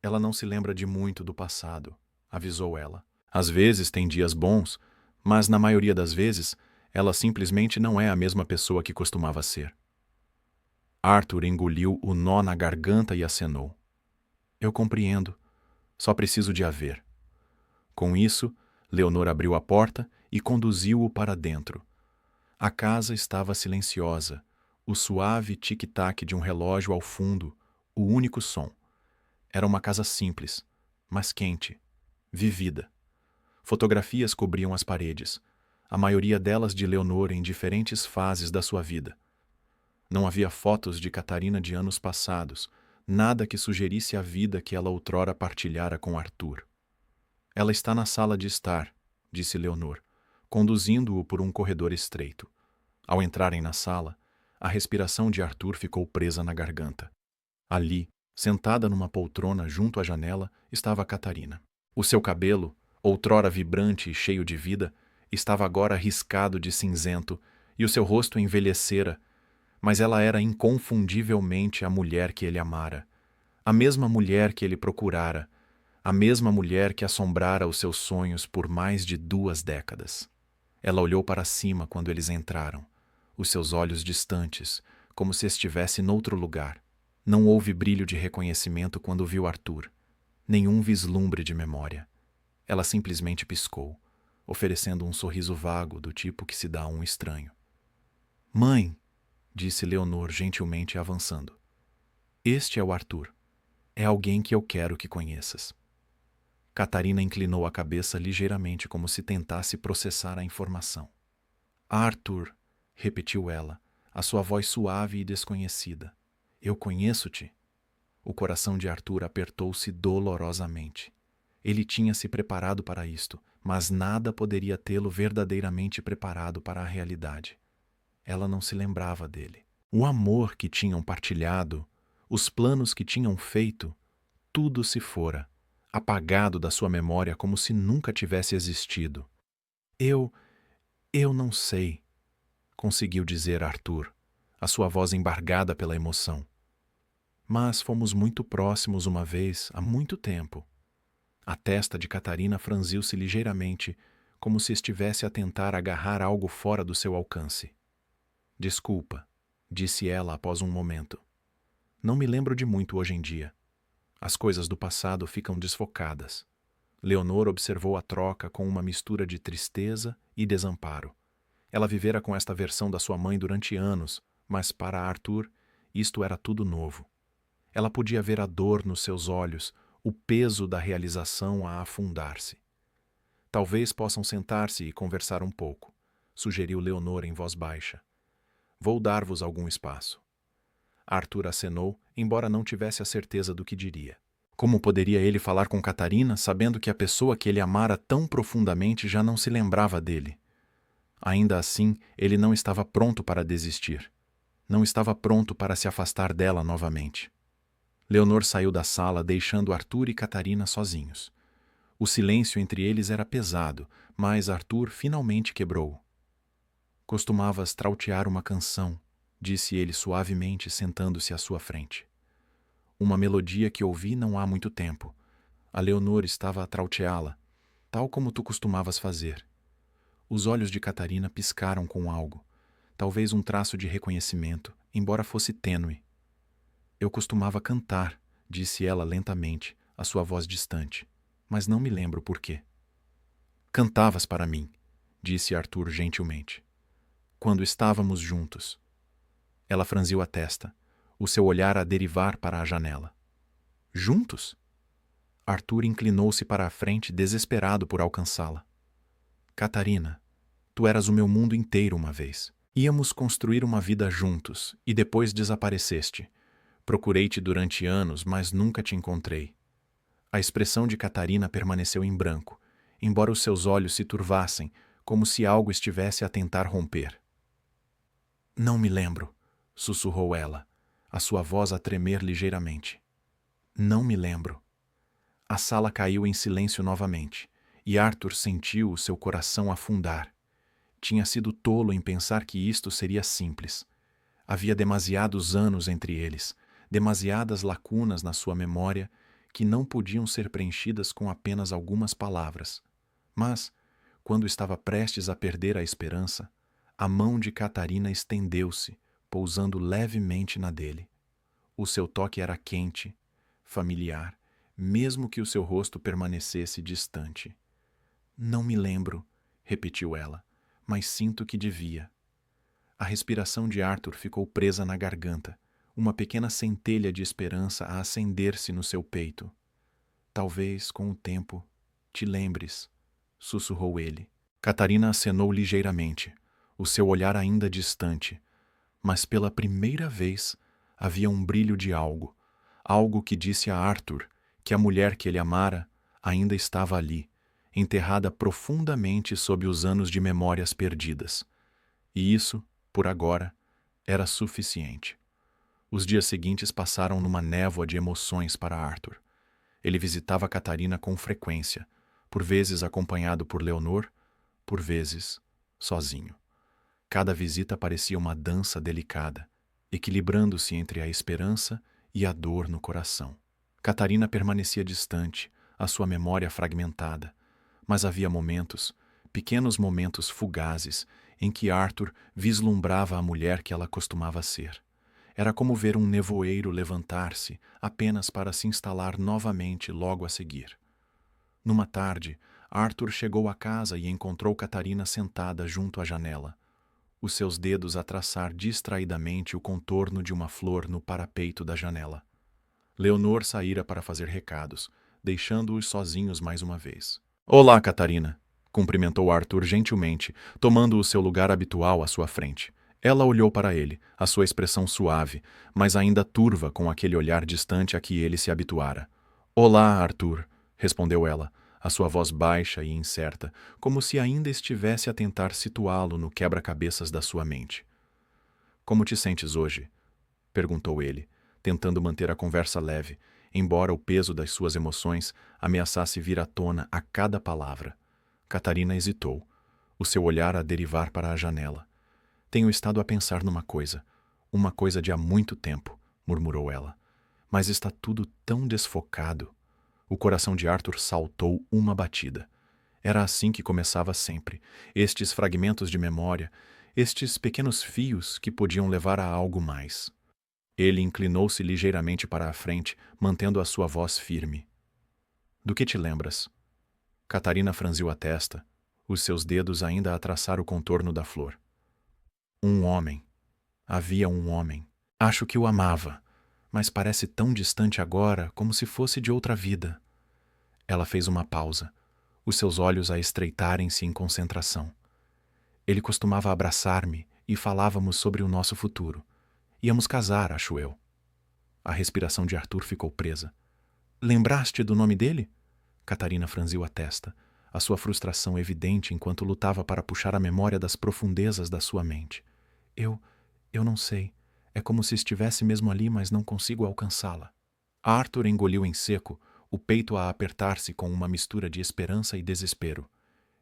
S1: Ela não se lembra de muito do passado, avisou ela. Às vezes tem dias bons, mas na maioria das vezes, ela simplesmente não é a mesma pessoa que costumava ser. Arthur engoliu o nó na garganta e acenou. Eu compreendo. Só preciso de a ver. Com isso, Leonor abriu a porta e conduziu-o para dentro. A casa estava silenciosa, o suave tic-tac de um relógio ao fundo, o único som. Era uma casa simples, mas quente, vivida. Fotografias cobriam as paredes, a maioria delas de Leonor em diferentes fases da sua vida. Não havia fotos de Catarina de anos passados, nada que sugerisse a vida que ela outrora partilhara com Arthur. Ela está na sala de estar, disse Leonor, conduzindo-o por um corredor estreito. Ao entrarem na sala, a respiração de Arthur ficou presa na garganta. Ali, sentada numa poltrona junto à janela, estava Catarina. O seu cabelo, outrora vibrante e cheio de vida, estava agora riscado de cinzento e o seu rosto envelhecera, mas ela era inconfundivelmente a mulher que ele amara, a mesma mulher que ele procurara, a mesma mulher que assombrara os seus sonhos por mais de 2 décadas. Ela olhou para cima quando eles entraram, os seus olhos distantes, como se estivesse noutro lugar. Não houve brilho de reconhecimento quando viu Arthur, nenhum vislumbre de memória. Ela simplesmente piscou, oferecendo um sorriso vago do tipo que se dá a um estranho. "Mãe", disse Leonor gentilmente avançando. "Este é o Arthur. É alguém que eu quero que conheças." Catarina inclinou a cabeça ligeiramente como se tentasse processar a informação. "Arthur", repetiu ela, a sua voz suave e desconhecida. "Eu conheço-te." O coração de Arthur apertou-se dolorosamente. Ele tinha se preparado para isto, mas nada poderia tê-lo verdadeiramente preparado para a realidade. Ela não se lembrava dele. O amor que tinham partilhado, os planos que tinham feito, tudo se fora, apagado da sua memória como se nunca tivesse existido. Eu não sei", conseguiu dizer Arthur, a sua voz embargada pela emoção. "Mas fomos muito próximos uma vez, há muito tempo." A testa de Catarina franziu-se ligeiramente, como se estivesse a tentar agarrar algo fora do seu alcance. "Desculpa", disse ela após um momento. "Não me lembro de muito hoje em dia. As coisas do passado ficam desfocadas." Leonor observou a troca com uma mistura de tristeza e desamparo. Ela vivera com esta versão da sua mãe durante anos, mas para Arthur isto era tudo novo. Ela podia ver a dor nos seus olhos, o peso da realização a afundar-se. "Talvez possam sentar-se e conversar um pouco", sugeriu Leonor em voz baixa. "Vou dar-vos algum espaço." Arthur acenou, embora não tivesse a certeza do que diria. Como poderia ele falar com Catarina, sabendo que a pessoa que ele amara tão profundamente já não se lembrava dele? Ainda assim, ele não estava pronto para desistir. Não estava pronto para se afastar dela novamente. Leonor saiu da sala, deixando Arthur e Catarina sozinhos. O silêncio entre eles era pesado, mas Arthur finalmente quebrou. "Costumavas trautear uma canção", disse ele suavemente, sentando-se à sua frente. "Uma melodia que ouvi não há muito tempo. A Leonor estava a trauteá-la, tal como tu costumavas fazer." Os olhos de Catarina piscaram com algo, talvez um traço de reconhecimento, embora fosse tênue. "Eu costumava cantar", disse ela lentamente, a sua voz distante, "mas não me lembro por quê." "Cantavas para mim", disse Arthur gentilmente. "Quando estávamos juntos." Ela franziu a testa, o seu olhar a derivar para a janela. "Juntos?" Arthur inclinou-se para a frente, desesperado por alcançá-la. "Catarina, tu eras o meu mundo inteiro uma vez. Íamos construir uma vida juntos, e depois desapareceste. Procurei-te durante anos, mas nunca te encontrei." A expressão de Catarina permaneceu em branco, embora os seus olhos se turvassem, como se algo estivesse a tentar romper. "Não me lembro", sussurrou ela, a sua voz a tremer ligeiramente. "Não me lembro." A sala caiu em silêncio novamente, e Arthur sentiu o seu coração afundar. Tinha sido tolo em pensar que isto seria simples. Havia demasiados anos entre eles, demasiadas lacunas na sua memória que não podiam ser preenchidas com apenas algumas palavras. Mas, quando estava prestes a perder a esperança, a mão de Catarina estendeu-se, pousando levemente na dele. O seu toque era quente, familiar, mesmo que o seu rosto permanecesse distante. "Não me lembro", repetiu ela, mas sinto que devia. A respiração de Arthur ficou presa na garganta, uma pequena centelha de esperança a acender-se no seu peito. Talvez, com o tempo, te lembres, sussurrou ele. Catarina acenou ligeiramente, o seu olhar ainda distante, mas pela primeira vez havia um brilho de algo, algo que disse a Arthur que a mulher que ele amara ainda estava ali, enterrada profundamente sob os anos de memórias perdidas. E isso, por agora, era suficiente. Os dias seguintes passaram numa névoa de emoções para Arthur. Ele visitava Catarina com frequência, por vezes acompanhado por Leonor, por vezes sozinho. Cada visita parecia uma dança delicada, equilibrando-se entre a esperança e a dor no coração. Catarina permanecia distante, a sua memória fragmentada, mas havia momentos, pequenos momentos fugazes, em que Arthur vislumbrava a mulher que ela costumava ser. Era como ver um nevoeiro levantar-se apenas para se instalar novamente logo a seguir. Numa tarde, Arthur chegou à casa e encontrou Catarina sentada junto à janela, os seus dedos a traçar distraidamente o contorno de uma flor no parapeito da janela. Leonor saíra para fazer recados, deixando-os sozinhos mais uma vez. Olá, Catarina, cumprimentou Arthur gentilmente, tomando o seu lugar habitual à sua frente. Ela olhou para ele, a sua expressão suave, mas ainda turva com aquele olhar distante a que ele se habituara. Olá, Arthur, respondeu ela, a sua voz baixa e incerta, como se ainda estivesse a tentar situá-lo no quebra-cabeças da sua mente. Como te sentes hoje? Perguntou ele, tentando manter a conversa leve, embora o peso das suas emoções ameaçasse vir à tona a cada palavra. Catarina hesitou, o seu olhar a derivar para a janela. Tenho estado a pensar numa coisa de há muito tempo, murmurou ela. Mas está tudo tão desfocado. O coração de Arthur saltou uma batida. Era assim que começava sempre, estes fragmentos de memória, estes pequenos fios que podiam levar a algo mais. Ele inclinou-se ligeiramente para a frente, mantendo a sua voz firme. Do que te lembras? Catarina franziu a testa, os seus dedos ainda a traçar o contorno da flor. Um homem. Havia um homem. Acho que o amava, mas parece tão distante agora como se fosse de outra vida. Ela fez uma pausa, os seus olhos a estreitarem-se em concentração. Ele costumava abraçar-me e falávamos sobre o nosso futuro. Íamos casar, acho eu. A respiração de Arthur ficou presa. Lembraste do nome dele? Catarina franziu a testa, a sua frustração evidente enquanto lutava para puxar a memória das profundezas da sua mente. Eu não sei. É como se estivesse mesmo ali, mas não consigo alcançá-la. Arthur engoliu em seco, o peito a apertar-se com uma mistura de esperança e desespero.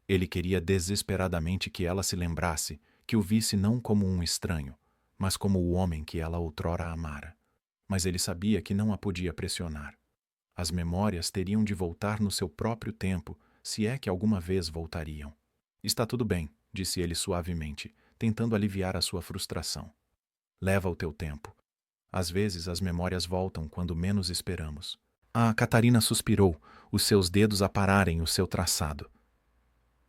S1: Ele queria desesperadamente que ela se lembrasse, que o visse não como um estranho, mas como o homem que ela outrora amara. Mas ele sabia que não a podia pressionar. As memórias teriam de voltar no seu próprio tempo, se é que alguma vez voltariam. Está tudo bem, disse ele suavemente, tentando aliviar a sua frustração. Leva o teu tempo. Às vezes as memórias voltam quando menos esperamos. A Catarina suspirou, os seus dedos a pararem o seu traçado.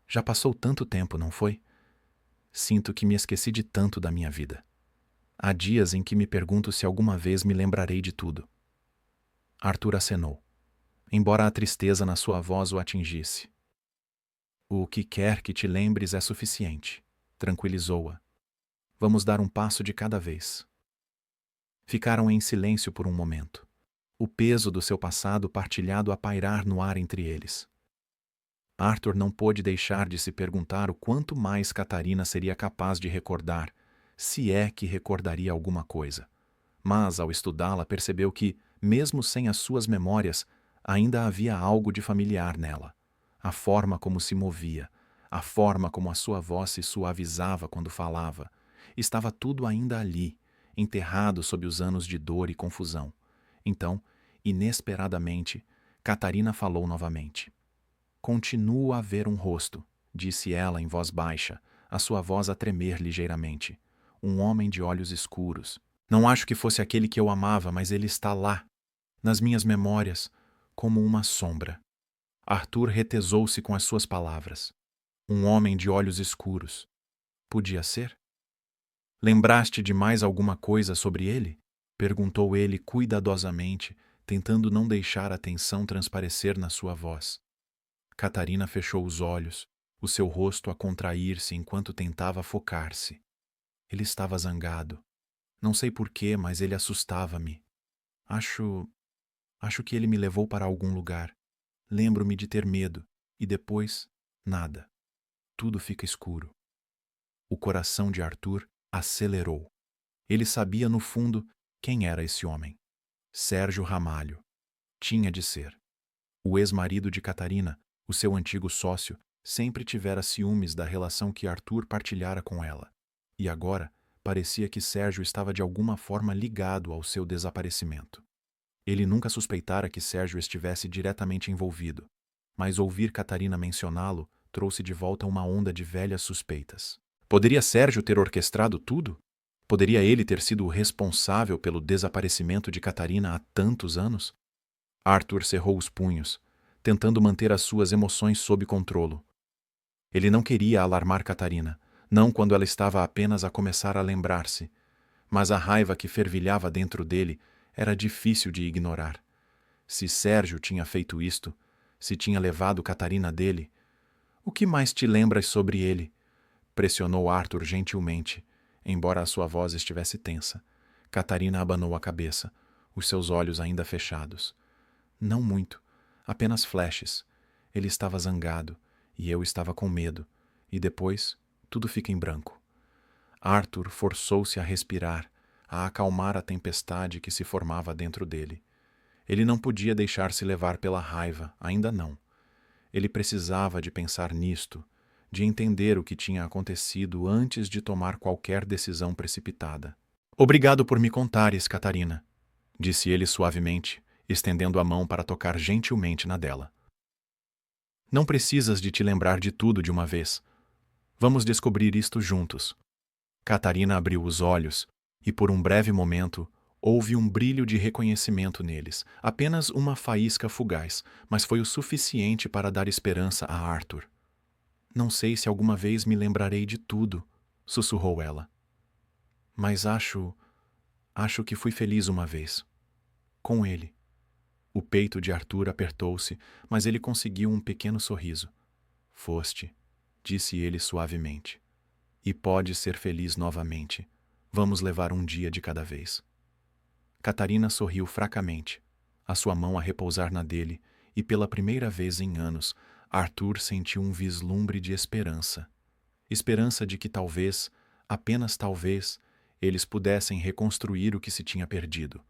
S1: Já passou tanto tempo, não foi? Sinto que me esqueci de tanto da minha vida. Há dias em que me pergunto se alguma vez me lembrarei de tudo. Arthur acenou, embora a tristeza na sua voz o atingisse. O que quer que te lembres é suficiente, tranquilizou-a. Vamos dar um passo de cada vez. Ficaram em silêncio por um momento, o peso do seu passado partilhado a pairar no ar entre eles. Arthur não pôde deixar de se perguntar o quanto mais Catarina seria capaz de recordar, se é que recordaria alguma coisa. Mas, ao estudá-la, percebeu que, mesmo sem as suas memórias, ainda havia algo de familiar nela. A forma como se movia, a forma como a sua voz se suavizava quando falava. Estava tudo ainda ali, enterrado sob os anos de dor e confusão. Então, inesperadamente, Catarina falou novamente. Continuo a ver um rosto, disse ela em voz baixa, a sua voz a tremer ligeiramente. Um homem de olhos escuros. Não acho que fosse aquele que eu amava, mas ele está lá, nas minhas memórias, como uma sombra. Arthur retesou-se com as suas palavras. Um homem de olhos escuros. Podia ser? Lembraste de mais alguma coisa sobre ele? Perguntou ele cuidadosamente, tentando não deixar a tensão transparecer na sua voz. Catarina fechou os olhos, o seu rosto a contrair-se enquanto tentava focar-se. Ele estava zangado. Não sei porquê, mas ele assustava-me. Acho que ele me levou para algum lugar. Lembro-me de ter medo, e depois, nada. Tudo fica escuro. O coração de Arthur acelerou. Ele sabia, no fundo, quem era esse homem. Sérgio Ramalho. Tinha de ser. O ex-marido de Catarina, o seu antigo sócio, sempre tivera ciúmes da relação que Arthur partilhara com ela. E agora, parecia que Sérgio estava de alguma forma ligado ao seu desaparecimento. Ele nunca suspeitara que Sérgio estivesse diretamente envolvido, mas ouvir Catarina mencioná-lo trouxe de volta uma onda de velhas suspeitas. Poderia Sérgio ter orquestrado tudo? Poderia ele ter sido o responsável pelo desaparecimento de Catarina há tantos anos? Arthur cerrou os punhos, tentando manter as suas emoções sob controlo. Ele não queria alarmar Catarina, não quando ela estava apenas a começar a lembrar-se, mas a raiva que fervilhava dentro dele era difícil de ignorar. Se Sérgio tinha feito isto, se tinha levado Catarina dele, o que mais te lembras sobre ele? Pressionou Arthur gentilmente, embora a sua voz estivesse tensa. Catarina abanou a cabeça, os seus olhos ainda fechados. Não muito, apenas flashes. Ele estava zangado, e eu estava com medo, e depois tudo fica em branco. Arthur forçou-se a respirar, a acalmar a tempestade que se formava dentro dele. Ele não podia deixar-se levar pela raiva, ainda não. Ele precisava de pensar nisto, de entender o que tinha acontecido antes de tomar qualquer decisão precipitada. Obrigado por me contares, Catarina, disse ele suavemente, estendendo a mão para tocar gentilmente na dela. Não precisas de te lembrar de tudo de uma vez. Vamos descobrir isto juntos. Catarina abriu os olhos, e por um breve momento houve um brilho de reconhecimento neles, apenas uma faísca fugaz, mas foi o suficiente para dar esperança a Arthur. Não sei se alguma vez me lembrarei de tudo, sussurrou ela. Mas acho que fui feliz uma vez. Com ele. O peito de Arthur apertou-se, mas ele conseguiu um pequeno sorriso. Foste, disse ele suavemente. E pode ser feliz novamente. Vamos levar um dia de cada vez. Catarina sorriu fracamente, a sua mão a repousar na dele, e pela primeira vez em anos, Arthur sentiu um vislumbre de esperança. Esperança de que talvez, apenas talvez, eles pudessem reconstruir o que se tinha perdido.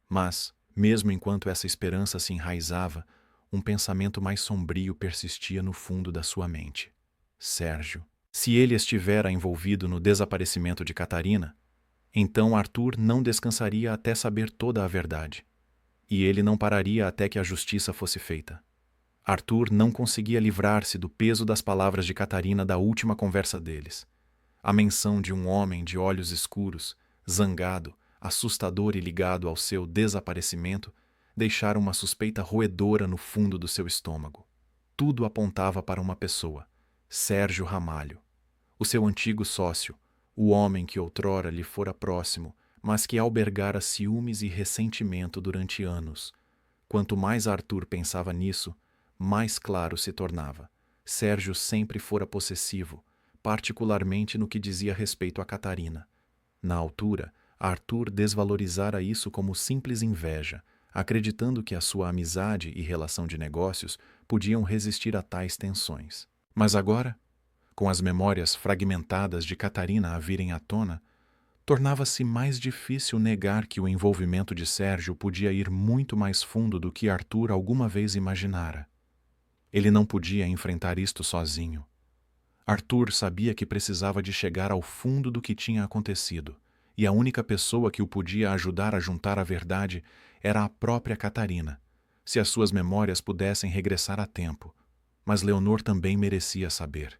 S1: Mas, mesmo enquanto essa esperança se enraizava, um pensamento mais sombrio persistia no fundo da sua mente. Sérgio. Se ele estivera envolvido no desaparecimento de Catarina, então Arthur não descansaria até saber toda a verdade. E ele não pararia até que a justiça fosse feita. Arthur não conseguia livrar-se do peso das palavras de Catarina da última conversa deles. A menção de um homem de olhos escuros, zangado, assustador e ligado ao seu desaparecimento, deixara uma suspeita roedora no fundo do seu estômago. Tudo apontava para uma pessoa, Sérgio Ramalho, o seu antigo sócio, o homem que outrora lhe fora próximo, mas que albergara ciúmes e ressentimento durante anos. Quanto mais Arthur pensava nisso, mais claro se tornava. Sérgio sempre fora possessivo, particularmente no que dizia respeito a Catarina. Na altura, Arthur desvalorizara isso como simples inveja, acreditando que a sua amizade e relação de negócios podiam resistir a tais tensões. Mas agora, com as memórias fragmentadas de Catarina a virem à tona, tornava-se mais difícil negar que o envolvimento de Sérgio podia ir muito mais fundo do que Arthur alguma vez imaginara. Ele não podia enfrentar isto sozinho. Arthur sabia que precisava de chegar ao fundo do que tinha acontecido, e a única pessoa que o podia ajudar a juntar a verdade era a própria Catarina, se as suas memórias pudessem regressar a tempo. Mas Leonor também merecia saber.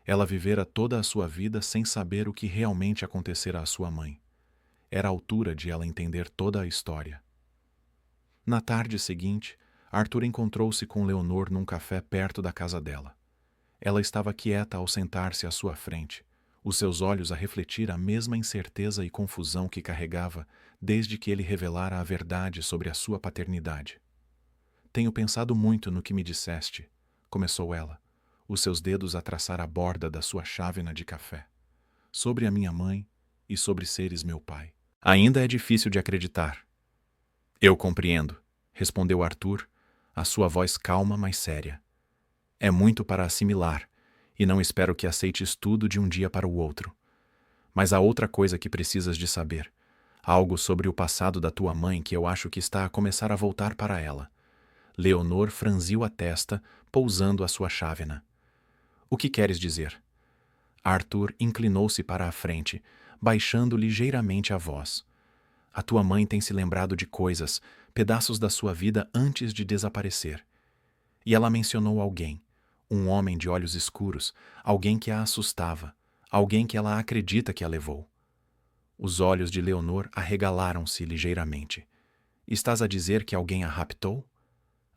S1: Ela vivera toda a sua vida sem saber o que realmente acontecera à sua mãe. Era a altura de ela entender toda a história. Na tarde seguinte, Arthur encontrou-se com Leonor num café perto da casa dela. Ela estava quieta ao sentar-se à sua frente, os seus olhos a refletir a mesma incerteza e confusão que carregava desde que ele revelara a verdade sobre a sua paternidade. Tenho pensado muito no que me disseste, começou ela, os seus dedos a traçar a borda da sua chávena de café, sobre a minha mãe e sobre seres meu pai. Ainda é difícil de acreditar. Eu compreendo, respondeu Arthur, a sua voz calma, mas séria. É muito para assimilar, e não espero que aceites tudo de um dia para o outro. Mas há outra coisa que precisas de saber, algo sobre o passado da tua mãe que eu acho que está a começar a voltar para ela. Leonor franziu a testa, pousando a sua chávena. O que queres dizer? Arthur inclinou-se para a frente, baixando ligeiramente a voz. A tua mãe tem se lembrado de coisas, pedaços da sua vida antes de desaparecer. E ela mencionou alguém, um homem de olhos escuros, alguém que a assustava, alguém que ela acredita que a levou. Os olhos de Leonor arregalaram-se ligeiramente. Estás a dizer que alguém a raptou?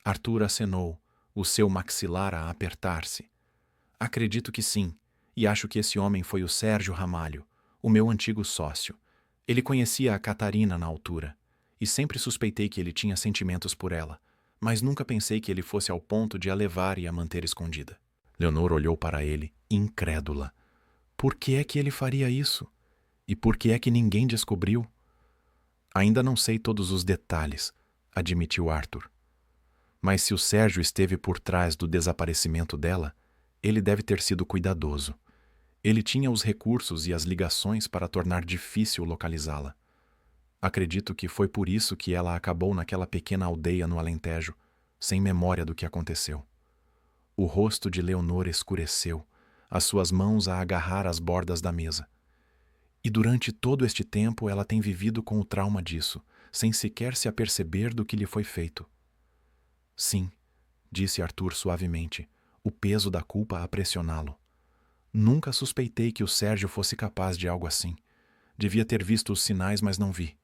S1: Arthur acenou, o seu maxilar a apertar-se. Acredito que sim, e acho que esse homem foi o Sérgio Ramalho, o meu antigo sócio. Ele conhecia a Catarina na altura, e sempre suspeitei que ele tinha sentimentos por ela, mas nunca pensei que ele fosse ao ponto de a levar e a manter escondida. Leonor olhou para ele, incrédula. Por que é que ele faria isso? E por que é que ninguém descobriu? Ainda não sei todos os detalhes, admitiu Arthur. Mas se o Sérgio esteve por trás do desaparecimento dela, ele deve ter sido cuidadoso. Ele tinha os recursos e as ligações para tornar difícil localizá-la. Acredito que foi por isso que ela acabou naquela pequena aldeia no Alentejo, sem memória do que aconteceu. O rosto de Leonor escureceu, as suas mãos a agarrar às bordas da mesa. E durante todo este tempo ela tem vivido com o trauma disso, sem sequer se aperceber do que lhe foi feito. Sim, disse Arthur suavemente, o peso da culpa a pressioná-lo. Nunca suspeitei que o Sérgio fosse capaz de algo assim. Devia ter visto os sinais, mas não vi.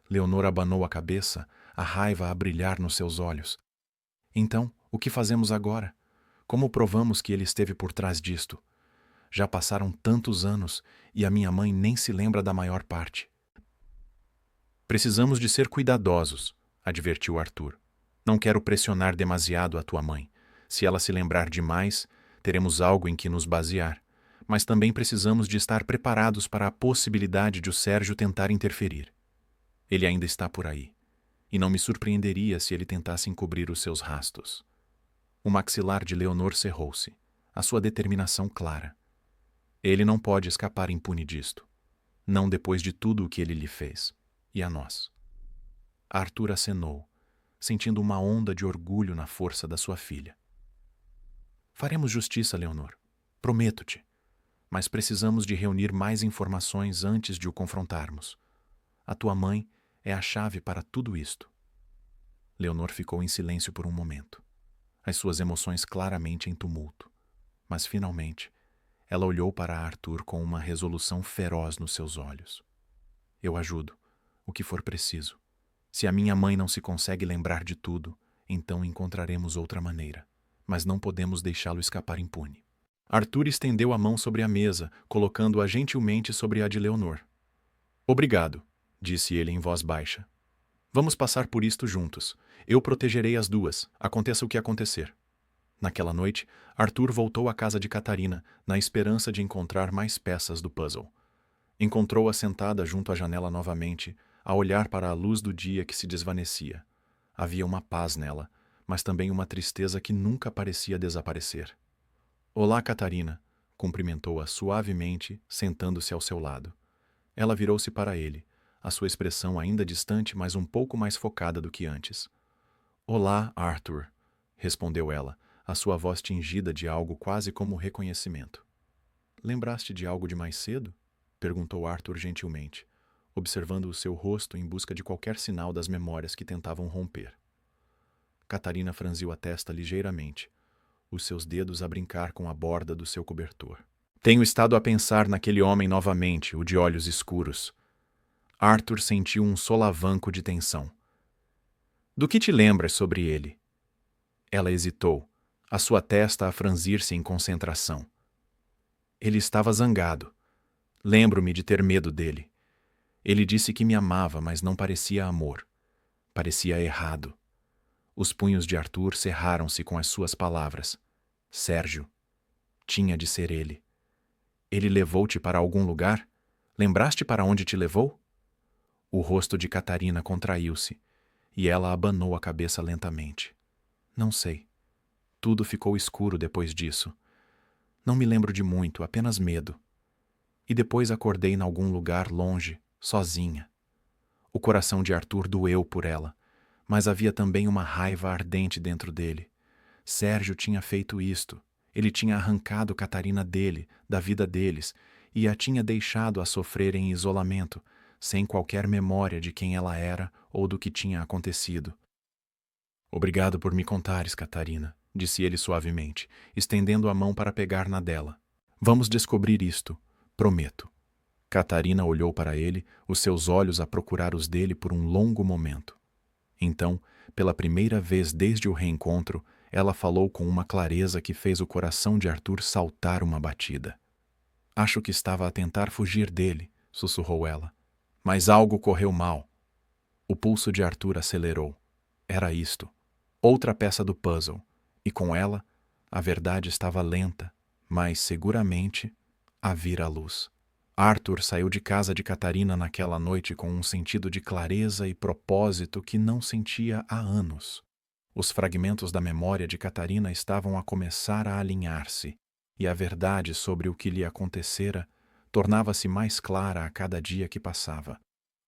S1: Leonor abanou a cabeça, a raiva a brilhar nos seus olhos. Então, o que fazemos agora? Como provamos que ele esteve por trás disto? Já passaram tantos anos e a minha mãe nem se lembra da maior parte. Precisamos de ser cuidadosos, advertiu Arthur. Não quero pressionar demasiado a tua mãe. Se ela se lembrar demais, teremos algo em que nos basear, mas também precisamos de estar preparados para a possibilidade de o Sérgio tentar interferir. Ele ainda está por aí, e não me surpreenderia se ele tentasse encobrir os seus rastos. O maxilar de Leonor cerrou-se, a sua determinação clara. Ele não pode escapar impune disto, não depois de tudo o que ele lhe fez, e a nós. Arthur acenou, sentindo uma onda de orgulho na força da sua filha. Faremos justiça, Leonor. Prometo-te. Mas precisamos de reunir mais informações antes de o confrontarmos. A tua mãe é a chave para tudo isto. Leonor ficou em silêncio por um momento, as suas emoções claramente em tumulto. Mas, finalmente, ela olhou para Arthur com uma resolução feroz nos seus olhos. Eu ajudo, o que for preciso. Se a minha mãe não se consegue lembrar de tudo, então encontraremos outra maneira. Mas não podemos deixá-lo escapar impune. Arthur estendeu a mão sobre a mesa, colocando-a gentilmente sobre a de Leonor. Obrigado, disse ele em voz baixa. Vamos passar por isto juntos. Eu protegerei as duas, aconteça o que acontecer. Naquela noite, Arthur voltou à casa de Catarina, na esperança de encontrar mais peças do puzzle. Encontrou-a sentada junto à janela novamente, a olhar para a luz do dia que se desvanecia. Havia uma paz nela, mas também uma tristeza que nunca parecia desaparecer. Olá, Catarina, cumprimentou-a suavemente, sentando-se ao seu lado. Ela virou-se para ele, a sua expressão ainda distante, mas um pouco mais focada do que antes. Olá, Arthur, respondeu ela, a sua voz tingida de algo quase como reconhecimento. Lembraste de algo de mais cedo? Perguntou Arthur gentilmente, observando o seu rosto em busca de qualquer sinal das memórias que tentavam romper. Catarina franziu a testa ligeiramente, os seus dedos a brincar com a borda do seu cobertor. Tenho estado a pensar naquele homem novamente, o de olhos escuros. Arthur sentiu um solavanco de tensão. Do que te lembras sobre ele? Ela hesitou, a sua testa a franzir-se em concentração. Ele estava zangado. Lembro-me de ter medo dele. Ele disse que me amava, mas não parecia amor. Parecia errado. Os punhos de Arthur cerraram-se com as suas palavras. Sérgio. Tinha de ser ele. Ele levou-te para algum lugar? Lembraste para onde te levou? O rosto de Catarina contraiu-se, e ela abanou a cabeça lentamente. Não sei. Tudo ficou escuro depois disso. Não me lembro de muito, apenas medo. E depois acordei em algum lugar longe, sozinha. O coração de Arthur doeu por ela, mas havia também uma raiva ardente dentro dele. Sérgio tinha feito isto. Ele tinha arrancado Catarina dele, da vida deles, e a tinha deixado a sofrer em isolamento, sem qualquer memória de quem ela era ou do que tinha acontecido. Obrigado por me contares, Catarina, disse ele suavemente, estendendo a mão para pegar na dela. Vamos descobrir isto, prometo. Catarina olhou para ele, os seus olhos a procurar os dele por um longo momento. Então, pela primeira vez desde o reencontro, ela falou com uma clareza que fez o coração de Arthur saltar uma batida. Acho que estava a tentar fugir dele, sussurrou ela. Mas algo correu mal. O pulso de Arthur acelerou. Era isto. Outra peça do puzzle. E com ela, a verdade estava lenta, mas seguramente a vir à luz. Arthur saiu de casa de Catarina naquela noite com um sentido de clareza e propósito que não sentia há anos. Os fragmentos da memória de Catarina estavam a começar a alinhar-se, e a verdade sobre o que lhe acontecera tornava-se mais clara a cada dia que passava.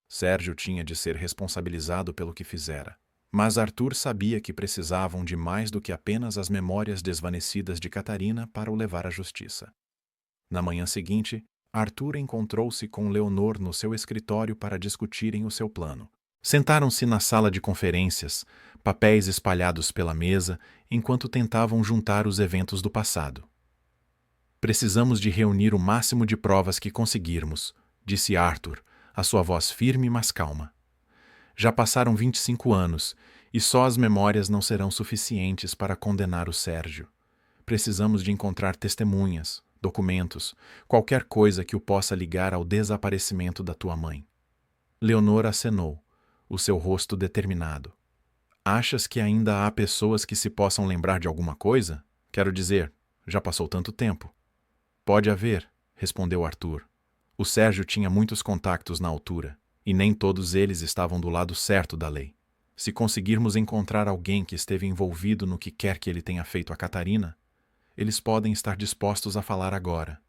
S1: Sérgio tinha de ser responsabilizado pelo que fizera, mas Arthur sabia que precisavam de mais do que apenas as memórias desvanecidas de Catarina para o levar à justiça. Na manhã seguinte, Arthur encontrou-se com Leonor no seu escritório para discutirem o seu plano. Sentaram-se na sala de conferências, papéis espalhados pela mesa, enquanto tentavam juntar os eventos do passado. Precisamos de reunir o máximo de provas que conseguirmos, disse Arthur, a sua voz firme mas calma. Já passaram 25 anos, e só as memórias não serão suficientes para condenar o Sérgio. Precisamos de encontrar testemunhas, documentos, qualquer coisa que o possa ligar ao desaparecimento da tua mãe. Leonor acenou, o seu rosto determinado. Achas que ainda há pessoas que se possam lembrar de alguma coisa? Quero dizer, já passou tanto tempo. Pode haver, respondeu Arthur. O Sérgio tinha muitos contactos na altura, e nem todos eles estavam do lado certo da lei. Se conseguirmos encontrar alguém que esteve envolvido no que quer que ele tenha feito a Catarina, eles podem estar dispostos a falar agora.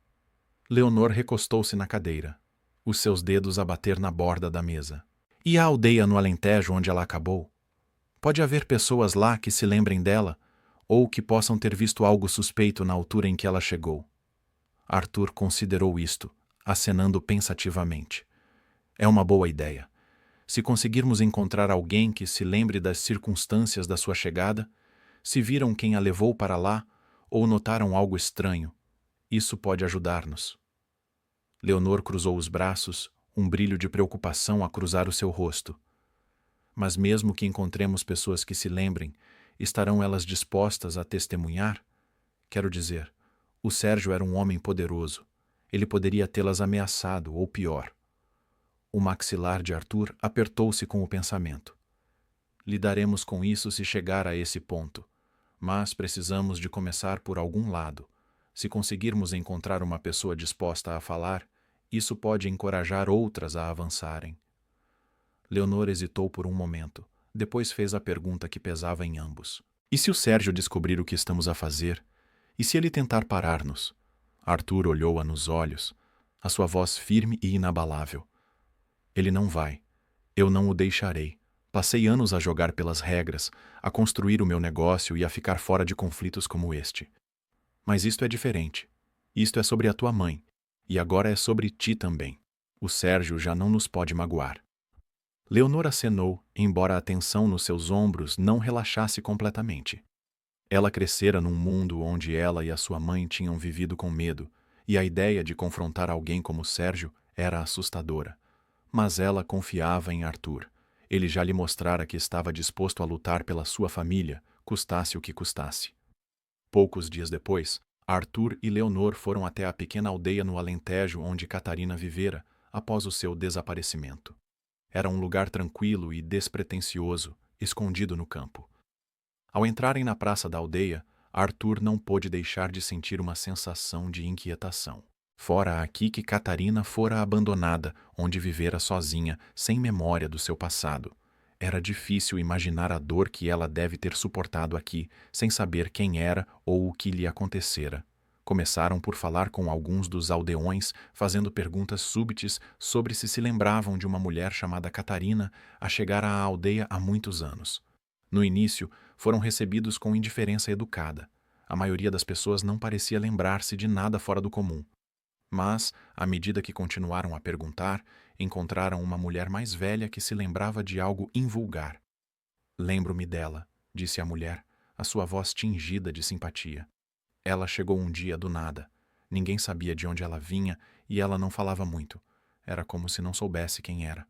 S1: Leonor recostou-se na cadeira, os seus dedos a bater na borda da mesa. E a aldeia no Alentejo onde ela acabou? Pode haver pessoas lá que se lembrem dela, ou que possam ter visto algo suspeito na altura em que ela chegou. Arthur considerou isto, acenando pensativamente. É uma boa ideia. Se conseguirmos encontrar alguém que se lembre das circunstâncias da sua chegada, se viram quem a levou para lá, ou notaram algo estranho, isso pode ajudar-nos. Leonor cruzou os braços, um brilho de preocupação a cruzar o seu rosto. Mas mesmo que encontremos pessoas que se lembrem, estarão elas dispostas a testemunhar? Quero dizer, o Sérgio era um homem poderoso. Ele poderia tê-las ameaçado, ou pior. O maxilar de Arthur apertou-se com o pensamento. Lidaremos com isso se chegar a esse ponto, mas precisamos de começar por algum lado. Se conseguirmos encontrar uma pessoa disposta a falar, isso pode encorajar outras a avançarem. Leonor hesitou por um momento, depois fez a pergunta que pesava em ambos. E se o Sérgio descobrir o que estamos a fazer? E se ele tentar parar-nos? Arthur olhou-a nos olhos, a sua voz firme e inabalável. Ele não vai. Eu não o deixarei. Passei anos a jogar pelas regras, a construir o meu negócio e a ficar fora de conflitos como este. Mas isto é diferente. Isto é sobre a tua mãe. E agora é sobre ti também. O Sérgio já não nos pode magoar. Leonor acenou, embora a tensão nos seus ombros não relaxasse completamente. Ela crescera num mundo onde ela e a sua mãe tinham vivido com medo, e a ideia de confrontar alguém como Sérgio era assustadora. Mas ela confiava em Arthur. Ele já lhe mostrara que estava disposto a lutar pela sua família, custasse o que custasse. Poucos dias depois, Arthur e Leonor foram até a pequena aldeia no Alentejo onde Catarina vivera após o seu desaparecimento. Era um lugar tranquilo e despretensioso, escondido no campo. Ao entrarem na praça da aldeia, Arthur não pôde deixar de sentir uma sensação de inquietação. Fora aqui que Catarina fora abandonada, onde vivera sozinha, sem memória do seu passado. Era difícil imaginar a dor que ela deve ter suportado aqui, sem saber quem era ou o que lhe acontecera. Começaram por falar com alguns dos aldeões, fazendo perguntas súbitas sobre se lembravam de uma mulher chamada Catarina a chegar à aldeia há muitos anos. No início, foram recebidos com indiferença educada. A maioria das pessoas não parecia lembrar-se de nada fora do comum. Mas, à medida que continuaram a perguntar, encontraram uma mulher mais velha que se lembrava de algo invulgar. "Lembro-me dela", disse a mulher, a sua voz tingida de simpatia. "Ela chegou um dia do nada. Ninguém sabia de onde ela vinha e ela não falava muito. Era como se não soubesse quem era."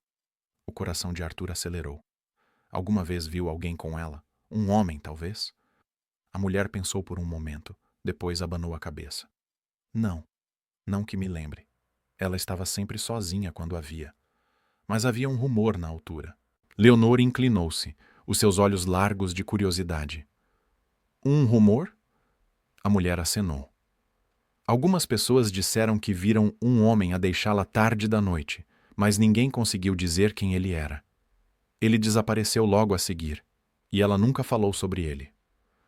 S1: O coração de Arthur acelerou. Alguma vez viu alguém com ela? Um homem, talvez? A mulher pensou por um momento, depois abanou a cabeça. "Não. Não que me lembre. Ela estava sempre sozinha quando a via. Mas havia um rumor na altura." Leonor inclinou-se, os seus olhos largos de curiosidade. "Um rumor?" A mulher acenou. "Algumas pessoas disseram que viram um homem a deixá-la tarde da noite, mas ninguém conseguiu dizer quem ele era. Ele desapareceu logo a seguir, e ela nunca falou sobre ele."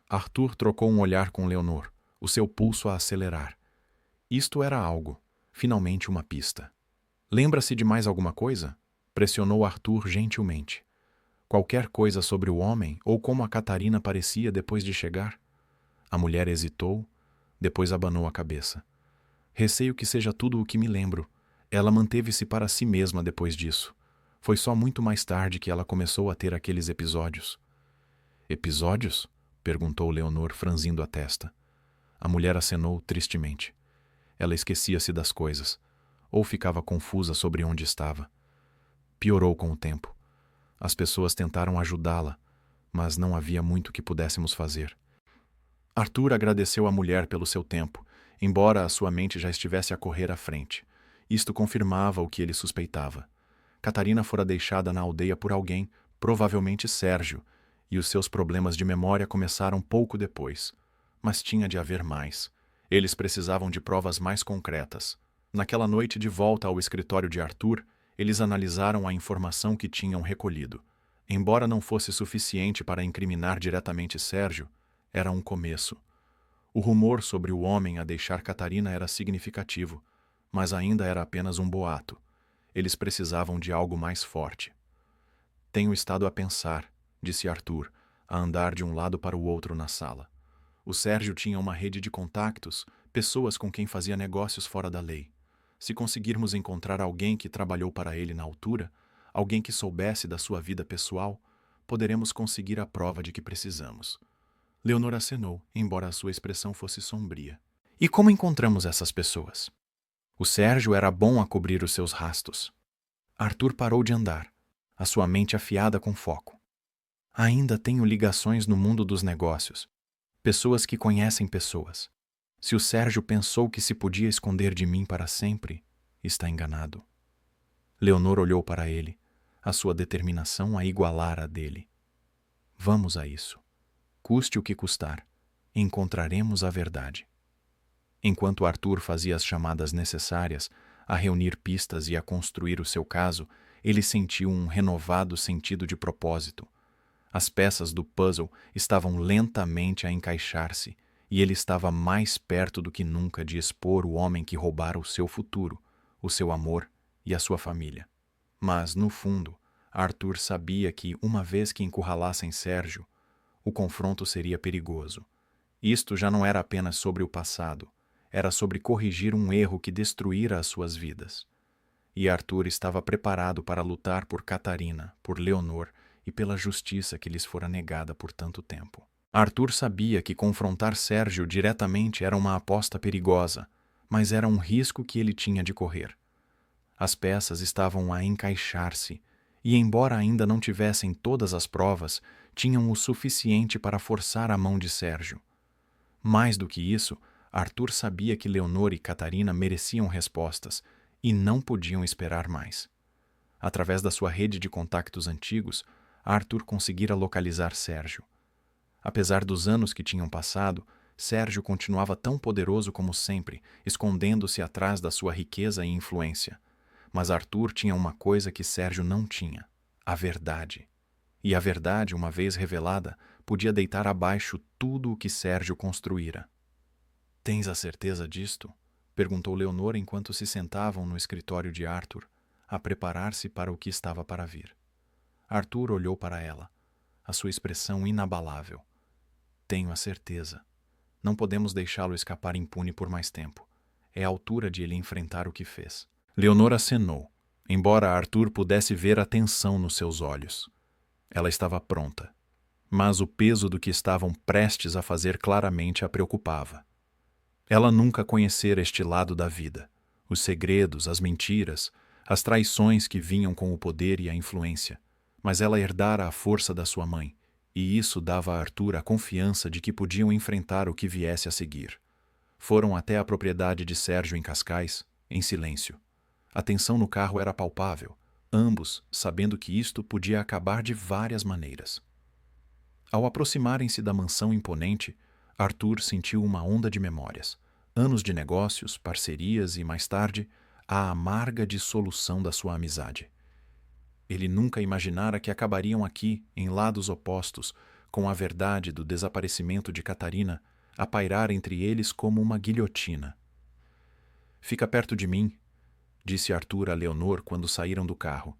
S1: Arthur trocou um olhar com Leonor, o seu pulso a acelerar. Isto era algo, finalmente uma pista. "Lembra-se de mais alguma coisa?" Pressionou Arthur gentilmente. "Qualquer coisa sobre o homem ou como a Catarina parecia depois de chegar?" A mulher hesitou, depois abanou a cabeça. "Receio que seja tudo o que me lembro. Ela manteve-se para si mesma depois disso. Foi só muito mais tarde que ela começou a ter aqueles episódios." "Episódios?" perguntou Leonor, franzindo a testa. A mulher acenou tristemente. Ela esquecia-se das coisas, ou ficava confusa sobre onde estava. Piorou com o tempo. As pessoas tentaram ajudá-la, mas não havia muito que pudéssemos fazer. Arthur agradeceu à mulher pelo seu tempo, embora a sua mente já estivesse a correr à frente. Isto confirmava o que ele suspeitava. Catarina fora deixada na aldeia por alguém, provavelmente Sérgio, e os seus problemas de memória começaram pouco depois. Mas tinha de haver mais. Eles precisavam de provas mais concretas. Naquela noite de volta ao escritório de Arthur, eles analisaram a informação que tinham recolhido. Embora não fosse suficiente para incriminar diretamente Sérgio, era um começo. O rumor sobre o homem a deixar Catarina era significativo, mas ainda era apenas um boato. Eles precisavam de algo mais forte. "Tenho estado a pensar", disse Arthur, a andar de um lado para o outro na sala. O Sérgio tinha uma rede de contactos, pessoas com quem fazia negócios fora da lei. Se conseguirmos encontrar alguém que trabalhou para ele na altura, alguém que soubesse da sua vida pessoal, poderemos conseguir a prova de que precisamos. Leonor acenou, embora a sua expressão fosse sombria. "E como encontramos essas pessoas?" O Sérgio era bom a cobrir os seus rastos. Arthur parou de andar, a sua mente afiada com foco. "Ainda tenho ligações no mundo dos negócios. Pessoas que conhecem pessoas. Se o Sérgio pensou que se podia esconder de mim para sempre, está enganado." Leonor olhou para ele, a sua determinação a igualar a dele. "Vamos a isso. Custe o que custar, encontraremos a verdade." Enquanto Arthur fazia as chamadas necessárias, a reunir pistas e a construir o seu caso, ele sentiu um renovado sentido de propósito. As peças do puzzle estavam lentamente a encaixar-se, e ele estava mais perto do que nunca de expor o homem que roubara o seu futuro, o seu amor e a sua família. Mas, no fundo, Arthur sabia que, uma vez que encurralassem Sérgio, o confronto seria perigoso. Isto já não era apenas sobre o passado, era sobre corrigir um erro que destruíra as suas vidas. E Arthur estava preparado para lutar por Catarina, por Leonor e pela justiça que lhes fora negada por tanto tempo. Arthur sabia que confrontar Sérgio diretamente era uma aposta perigosa, mas era um risco que ele tinha de correr. As peças estavam a encaixar-se, e embora ainda não tivessem todas as provas, tinham o suficiente para forçar a mão de Sérgio. Mais do que isso, Arthur sabia que Leonor e Catarina mereciam respostas e não podiam esperar mais. Através da sua rede de contactos antigos, Arthur conseguira localizar Sérgio. Apesar dos anos que tinham passado, Sérgio continuava tão poderoso como sempre, escondendo-se atrás da sua riqueza e influência. Mas Arthur tinha uma coisa que Sérgio não tinha: a verdade. E a verdade, uma vez revelada, podia deitar abaixo tudo o que Sérgio construíra. "Tens a certeza disto?" perguntou Leonor enquanto se sentavam no escritório de Arthur, a preparar-se para o que estava para vir. Arthur olhou para ela, a sua expressão inabalável. "Tenho a certeza. Não podemos deixá-lo escapar impune por mais tempo. É a altura de ele enfrentar o que fez." Leonor acenou, embora Arthur pudesse ver a tensão nos seus olhos. Ela estava pronta, mas o peso do que estavam prestes a fazer claramente a preocupava. Ela nunca conhecera este lado da vida, os segredos, as mentiras, as traições que vinham com o poder e a influência, mas ela herdara a força da sua mãe, e isso dava a Arthur a confiança de que podiam enfrentar o que viesse a seguir. Foram até a propriedade de Sérgio em Cascais, em silêncio. A tensão no carro era palpável, ambos sabendo que isto podia acabar de várias maneiras. Ao aproximarem-se da mansão imponente, Arthur sentiu uma onda de memórias, anos de negócios, parcerias e, mais tarde, a amarga dissolução da sua amizade. Ele nunca imaginara que acabariam aqui, em lados opostos, com a verdade do desaparecimento de Catarina a pairar entre eles como uma guilhotina. "Fica perto de mim", disse Arthur a Leonor quando saíram do carro.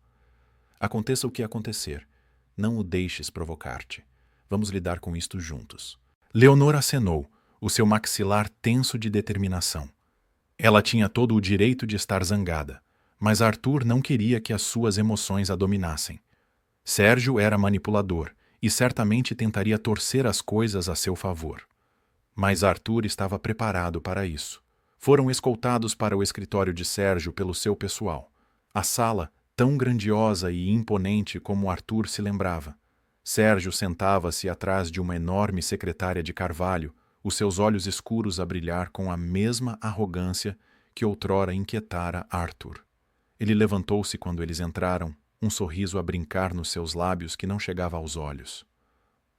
S1: "Aconteça o que acontecer, não o deixes provocar-te. Vamos lidar com isto juntos." Leonor acenou, o seu maxilar tenso de determinação. Ela tinha todo o direito de estar zangada, mas Arthur não queria que as suas emoções a dominassem. Sérgio era manipulador e certamente tentaria torcer as coisas a seu favor. Mas Arthur estava preparado para isso. Foram escoltados para o escritório de Sérgio pelo seu pessoal. A sala, tão grandiosa e imponente como Arthur se lembrava. Sérgio sentava-se atrás de uma enorme secretária de carvalho, os seus olhos escuros a brilhar com a mesma arrogância que outrora inquietara Arthur. Ele levantou-se quando eles entraram, um sorriso a brincar nos seus lábios que não chegava aos olhos.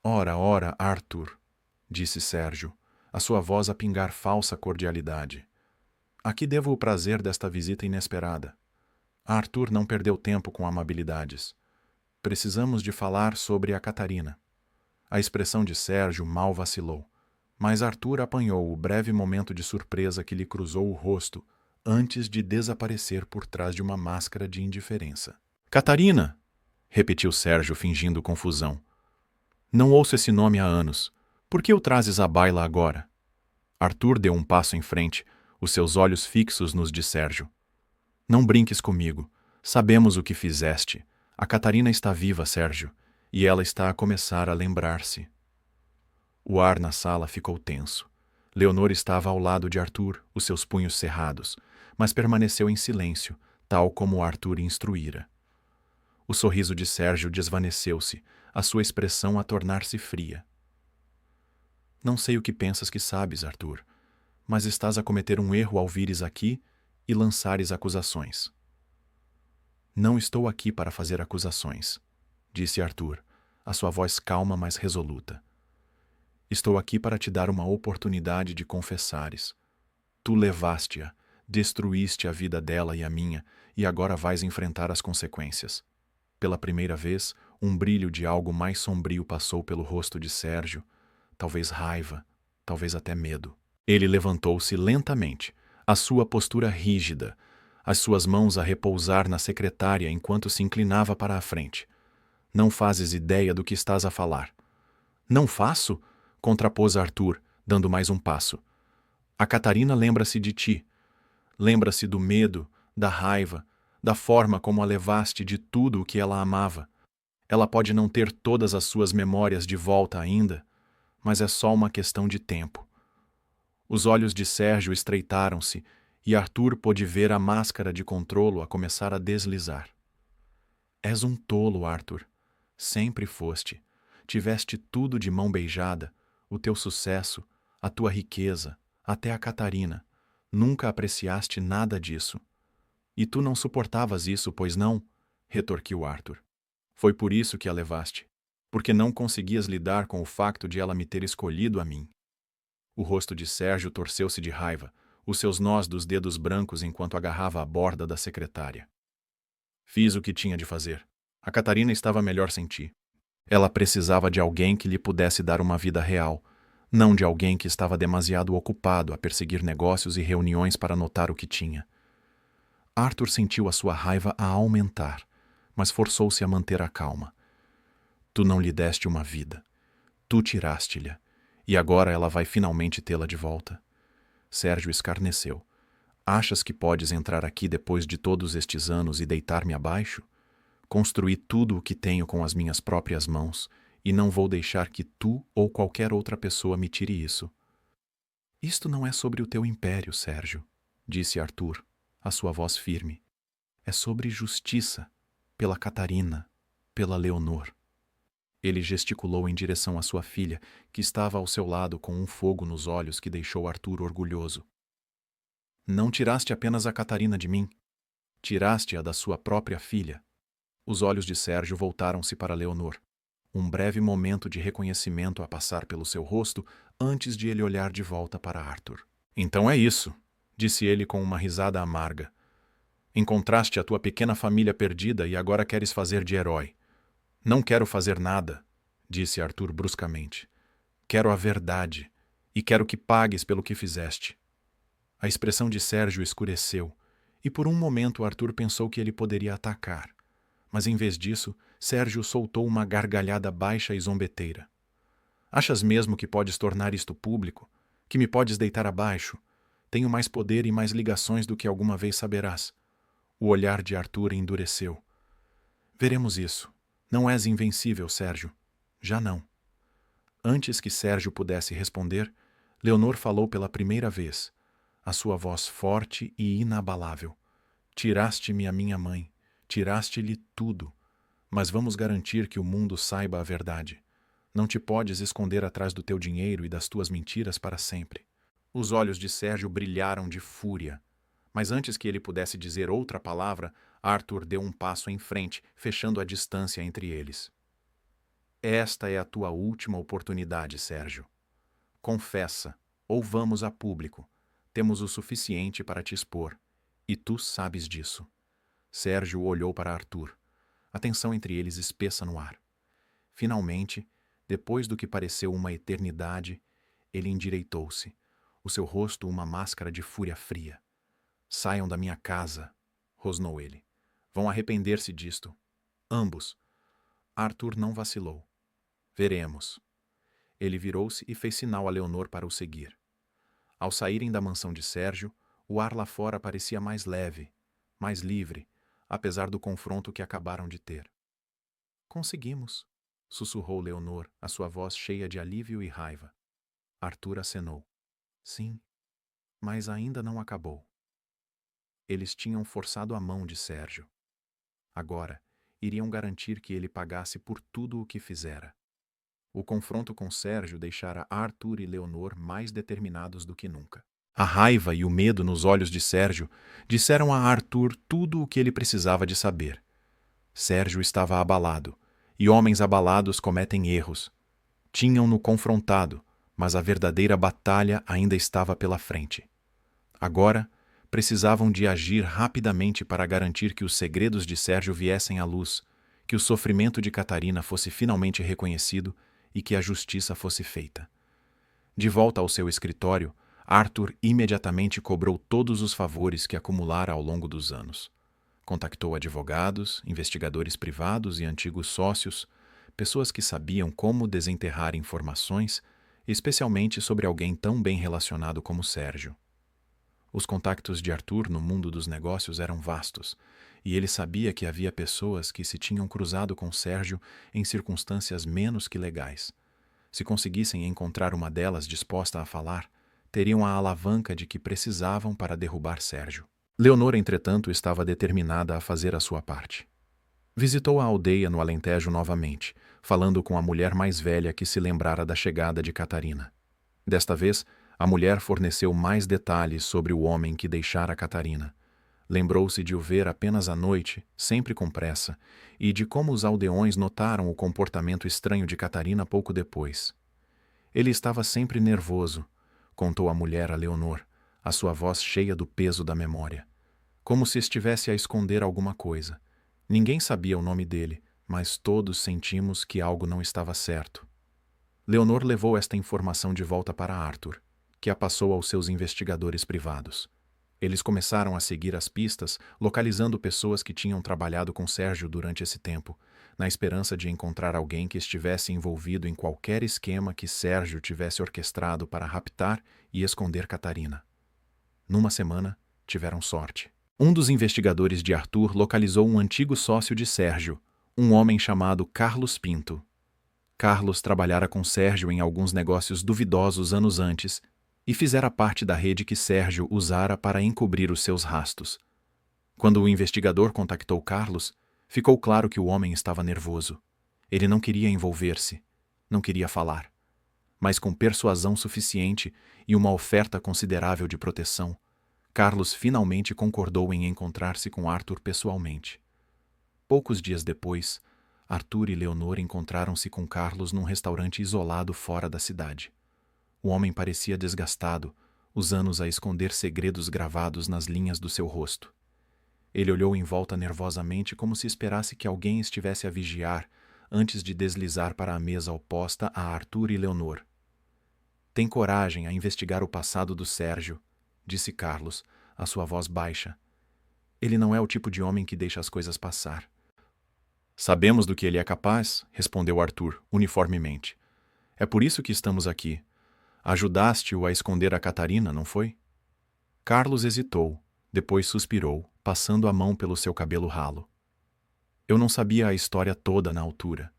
S1: "Ora, ora, Arthur", disse Sérgio, a sua voz a pingar falsa cordialidade. "A que devo o prazer desta visita inesperada?" Arthur não perdeu tempo com amabilidades. "Precisamos de falar sobre a Catarina." A expressão de Sérgio mal vacilou, mas Arthur apanhou o breve momento de surpresa que lhe cruzou o rosto antes de desaparecer por trás de uma máscara de indiferença. "Catarina!" repetiu Sérgio fingindo confusão. "Não ouço esse nome há anos. Por que o trazes à baila agora?" Arthur deu um passo em frente, os seus olhos fixos nos de Sérgio. "Não brinques comigo. Sabemos o que fizeste. A Catarina está viva, Sérgio, e ela está a começar a lembrar-se." O ar na sala ficou tenso. Leonor estava ao lado de Arthur, os seus punhos cerrados, mas permaneceu em silêncio, tal como Arthur instruíra. O sorriso de Sérgio desvaneceu-se, a sua expressão a tornar-se fria. "Não sei o que pensas que sabes, Arthur, mas estás a cometer um erro ao vires aqui e lançares acusações." "Não estou aqui para fazer acusações", disse Arthur, a sua voz calma, mas resoluta. "Estou aqui para te dar uma oportunidade de confessares. Tu levaste-a, destruíste a vida dela e a minha, e agora vais enfrentar as consequências." Pela primeira vez, um brilho de algo mais sombrio passou pelo rosto de Sérgio, talvez raiva, talvez até medo. Ele levantou-se lentamente, a sua postura rígida, as suas mãos a repousar na secretária enquanto se inclinava para a frente. "Não fazes ideia do que estás a falar." "Não faço?" contrapôs Arthur, dando mais um passo. "A Catarina lembra-se de ti. Lembra-se do medo, da raiva, da forma como a levaste de tudo o que ela amava. Ela pode não ter todas as suas memórias de volta ainda, mas é só uma questão de tempo." Os olhos de Sérgio estreitaram-se e Arthur pôde ver a máscara de controlo a começar a deslizar. "És um tolo, Arthur. Sempre foste. Tiveste tudo de mão beijada, o teu sucesso, a tua riqueza, até a Catarina. Nunca apreciaste nada disso. E tu não suportavas isso, pois não? Retorquiu Arthur. Foi por isso que a levaste. Porque não conseguias lidar com o facto de ela me ter escolhido a mim. O rosto de Sérgio torceu-se de raiva, os seus nós dos dedos brancos enquanto agarrava a borda da secretária. Fiz o que tinha de fazer. A Catarina estava melhor sem ti. Ela precisava de alguém que lhe pudesse dar uma vida real, não de alguém que estava demasiado ocupado a perseguir negócios e reuniões para notar o que tinha. Arthur sentiu a sua raiva a aumentar, mas forçou-se a manter a calma. Tu não lhe deste uma vida. Tu tiraste-lhe, e agora ela vai finalmente tê-la de volta. Sérgio escarneceu. Achas que podes entrar aqui depois de todos estes anos e deitar-me abaixo? Construí tudo o que tenho com as minhas próprias mãos, e não vou deixar que tu ou qualquer outra pessoa me tire isso. Isto não é sobre o teu império, Sérgio, disse Arthur, a sua voz firme. É sobre justiça, pela Catarina, pela Leonor. Ele gesticulou em direção à sua filha, que estava ao seu lado com um fogo nos olhos que deixou Arthur orgulhoso. Não tiraste apenas a Catarina de mim, tiraste-a da sua própria filha. Os olhos de Sérgio voltaram-se para Leonor. Um breve momento de reconhecimento a passar pelo seu rosto antes de ele olhar de volta para Arthur. Então é isso, disse ele com uma risada amarga. Encontraste a tua pequena família perdida e agora queres fazer de herói. Não quero fazer nada, disse Arthur bruscamente. Quero a verdade, e quero que pagues pelo que fizeste. A expressão de Sérgio escureceu, e por um momento Arthur pensou que ele poderia atacar. Mas em vez disso, Sérgio soltou uma gargalhada baixa e zombeteira. Achas mesmo que podes tornar isto público? Que me podes deitar abaixo? Tenho mais poder e mais ligações do que alguma vez saberás. O olhar de Arthur endureceu. Veremos isso. Não és invencível, Sérgio. Já não. Antes que Sérgio pudesse responder, Leonor falou pela primeira vez, a sua voz forte e inabalável. Tiraste-me a minha mãe. Tiraste-lhe tudo. Mas vamos garantir que o mundo saiba a verdade. Não te podes esconder atrás do teu dinheiro e das tuas mentiras para sempre. Os olhos de Sérgio brilharam de fúria. Mas antes que ele pudesse dizer outra palavra, Arthur deu um passo em frente, fechando a distância entre eles. Esta é a tua última oportunidade, Sérgio. Confessa, ou vamos a público. Temos o suficiente para te expor. E tu sabes disso. Sérgio olhou para Arthur. A tensão entre eles espessa no ar. Finalmente, depois do que pareceu uma eternidade, ele endireitou-se, o seu rosto uma máscara de fúria fria. Saiam da minha casa, rosnou ele. Vão arrepender-se disto. Ambos. Arthur não vacilou. Veremos. Ele virou-se e fez sinal a Leonor para o seguir. Ao saírem da mansão de Sérgio, o ar lá fora parecia mais leve, mais livre, apesar do confronto que acabaram de ter. Conseguimos, sussurrou Leonor, a sua voz cheia de alívio e raiva. Arthur acenou. Sim, mas ainda não acabou. Eles tinham forçado a mão de Sérgio. Agora, iriam garantir que ele pagasse por tudo o que fizera. O confronto com Sérgio deixara Arthur e Leonor mais determinados do que nunca. A raiva e o medo nos olhos de Sérgio disseram a Arthur tudo o que ele precisava de saber. Sérgio estava abalado, e homens abalados cometem erros. Tinham-no confrontado, mas a verdadeira batalha ainda estava pela frente. Agora, precisavam de agir rapidamente para garantir que os segredos de Sérgio viessem à luz, que o sofrimento de Catarina fosse finalmente reconhecido e que a justiça fosse feita. De volta ao seu escritório, Arthur imediatamente cobrou todos os favores que acumulara ao longo dos anos. Contactou advogados, investigadores privados e antigos sócios, pessoas que sabiam como desenterrar informações, especialmente sobre alguém tão bem relacionado como Sérgio. Os contactos de Arthur no mundo dos negócios eram vastos, e ele sabia que havia pessoas que se tinham cruzado com Sérgio em circunstâncias menos que legais. Se conseguissem encontrar uma delas disposta a falar, teriam a alavanca de que precisavam para derrubar Sérgio. Leonor, entretanto, estava determinada a fazer a sua parte. Visitou a aldeia no Alentejo novamente, falando com a mulher mais velha que se lembrara da chegada de Catarina. Desta vez, a mulher forneceu mais detalhes sobre o homem que deixara Catarina. Lembrou-se de o ver apenas à noite, sempre com pressa, e de como os aldeões notaram o comportamento estranho de Catarina pouco depois. Ele estava sempre nervoso, contou a mulher a Leonor, a sua voz cheia do peso da memória. Como se estivesse a esconder alguma coisa. Ninguém sabia o nome dele, mas todos sentimos que algo não estava certo. Leonor levou esta informação de volta para Arthur, que a passou aos seus investigadores privados. Eles começaram a seguir as pistas, localizando pessoas que tinham trabalhado com Sérgio durante esse tempo, na esperança de encontrar alguém que estivesse envolvido em qualquer esquema que Sérgio tivesse orquestrado para raptar e esconder Catarina. Numa semana, tiveram sorte. Um dos investigadores de Arthur localizou um antigo sócio de Sérgio, um homem chamado Carlos Pinto. Carlos trabalhara com Sérgio em alguns negócios duvidosos anos antes e fizera parte da rede que Sérgio usara para encobrir os seus rastos. Quando o investigador contactou Carlos, ficou claro que o homem estava nervoso. Ele não queria envolver-se, não queria falar. Mas com persuasão suficiente e uma oferta considerável de proteção, Carlos finalmente concordou em encontrar-se com Arthur pessoalmente. Poucos dias depois, Arthur e Leonor encontraram-se com Carlos num restaurante isolado fora da cidade. O homem parecia desgastado, os anos a esconder segredos gravados nas linhas do seu rosto. Ele olhou em volta nervosamente como se esperasse que alguém estivesse a vigiar antes de deslizar para a mesa oposta a Arthur e Leonor. Tem coragem a investigar o passado do Sérgio, disse Carlos, a sua voz baixa. Ele não é o tipo de homem que deixa as coisas passar. Sabemos do que ele é capaz, respondeu Arthur, uniformemente. É por isso que estamos aqui. Ajudaste-o a esconder a Catarina, não foi? Carlos hesitou, depois suspirou, passando a mão pelo seu cabelo ralo. Eu não sabia a história toda na altura.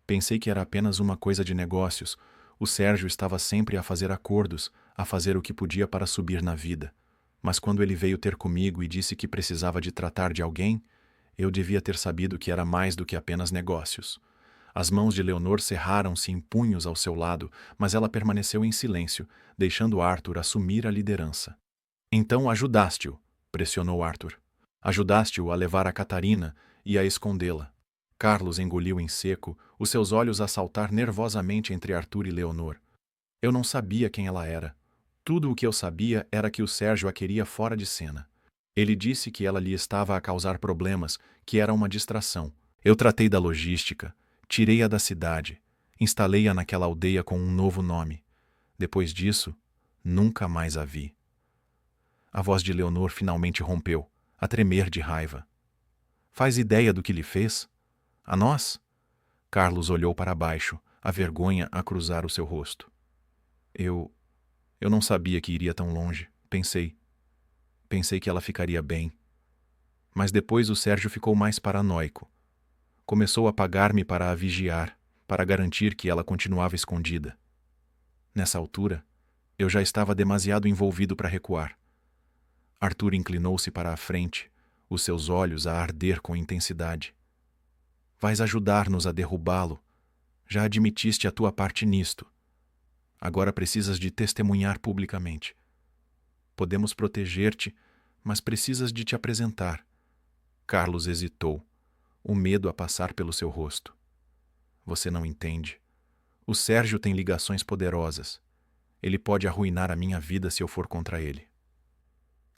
S1: Pensei que era apenas uma coisa de negócios. O Sérgio estava sempre a fazer acordos, a fazer o que podia para subir na vida. Mas quando ele veio ter comigo e disse que precisava de tratar de alguém, eu devia ter sabido que era mais do que apenas negócios. As mãos de Leonor cerraram-se em punhos ao seu lado, mas ela permaneceu em silêncio, deixando Arthur assumir a liderança. Então ajudaste-o, pressionou Arthur. Ajudaste-o a levar a Catarina e a escondê-la. Carlos engoliu em seco, os seus olhos a saltar nervosamente entre Arthur e Leonor. Eu não sabia quem ela era. Tudo o que eu sabia era que o Sérgio a queria fora de cena. Ele disse que ela lhe estava a causar problemas, que era uma distração. Eu tratei da logística, tirei-a da cidade, instalei-a naquela aldeia com um novo nome. Depois disso, nunca mais a vi. A voz de Leonor finalmente rompeu, a tremer de raiva. Faz ideia do que lhe fez? A nós? Carlos olhou para baixo, a vergonha a cruzar o seu rosto. Eu não sabia que iria tão longe, pensei. Pensei que ela ficaria bem. Mas depois o Sérgio ficou mais paranoico. Começou a pagar-me para a vigiar, para garantir que ela continuava escondida. Nessa altura, eu já estava demasiado envolvido para recuar. Arthur inclinou-se para a frente, os seus olhos a arder com intensidade. Vais ajudar-nos a derrubá-lo. Já admitiste a tua parte nisto. Agora precisas de testemunhar publicamente. Podemos proteger-te, mas precisas de te apresentar. Carlos hesitou, o medo a passar pelo seu rosto. Você não entende. O Sérgio tem ligações poderosas. Ele pode arruinar a minha vida se eu for contra ele.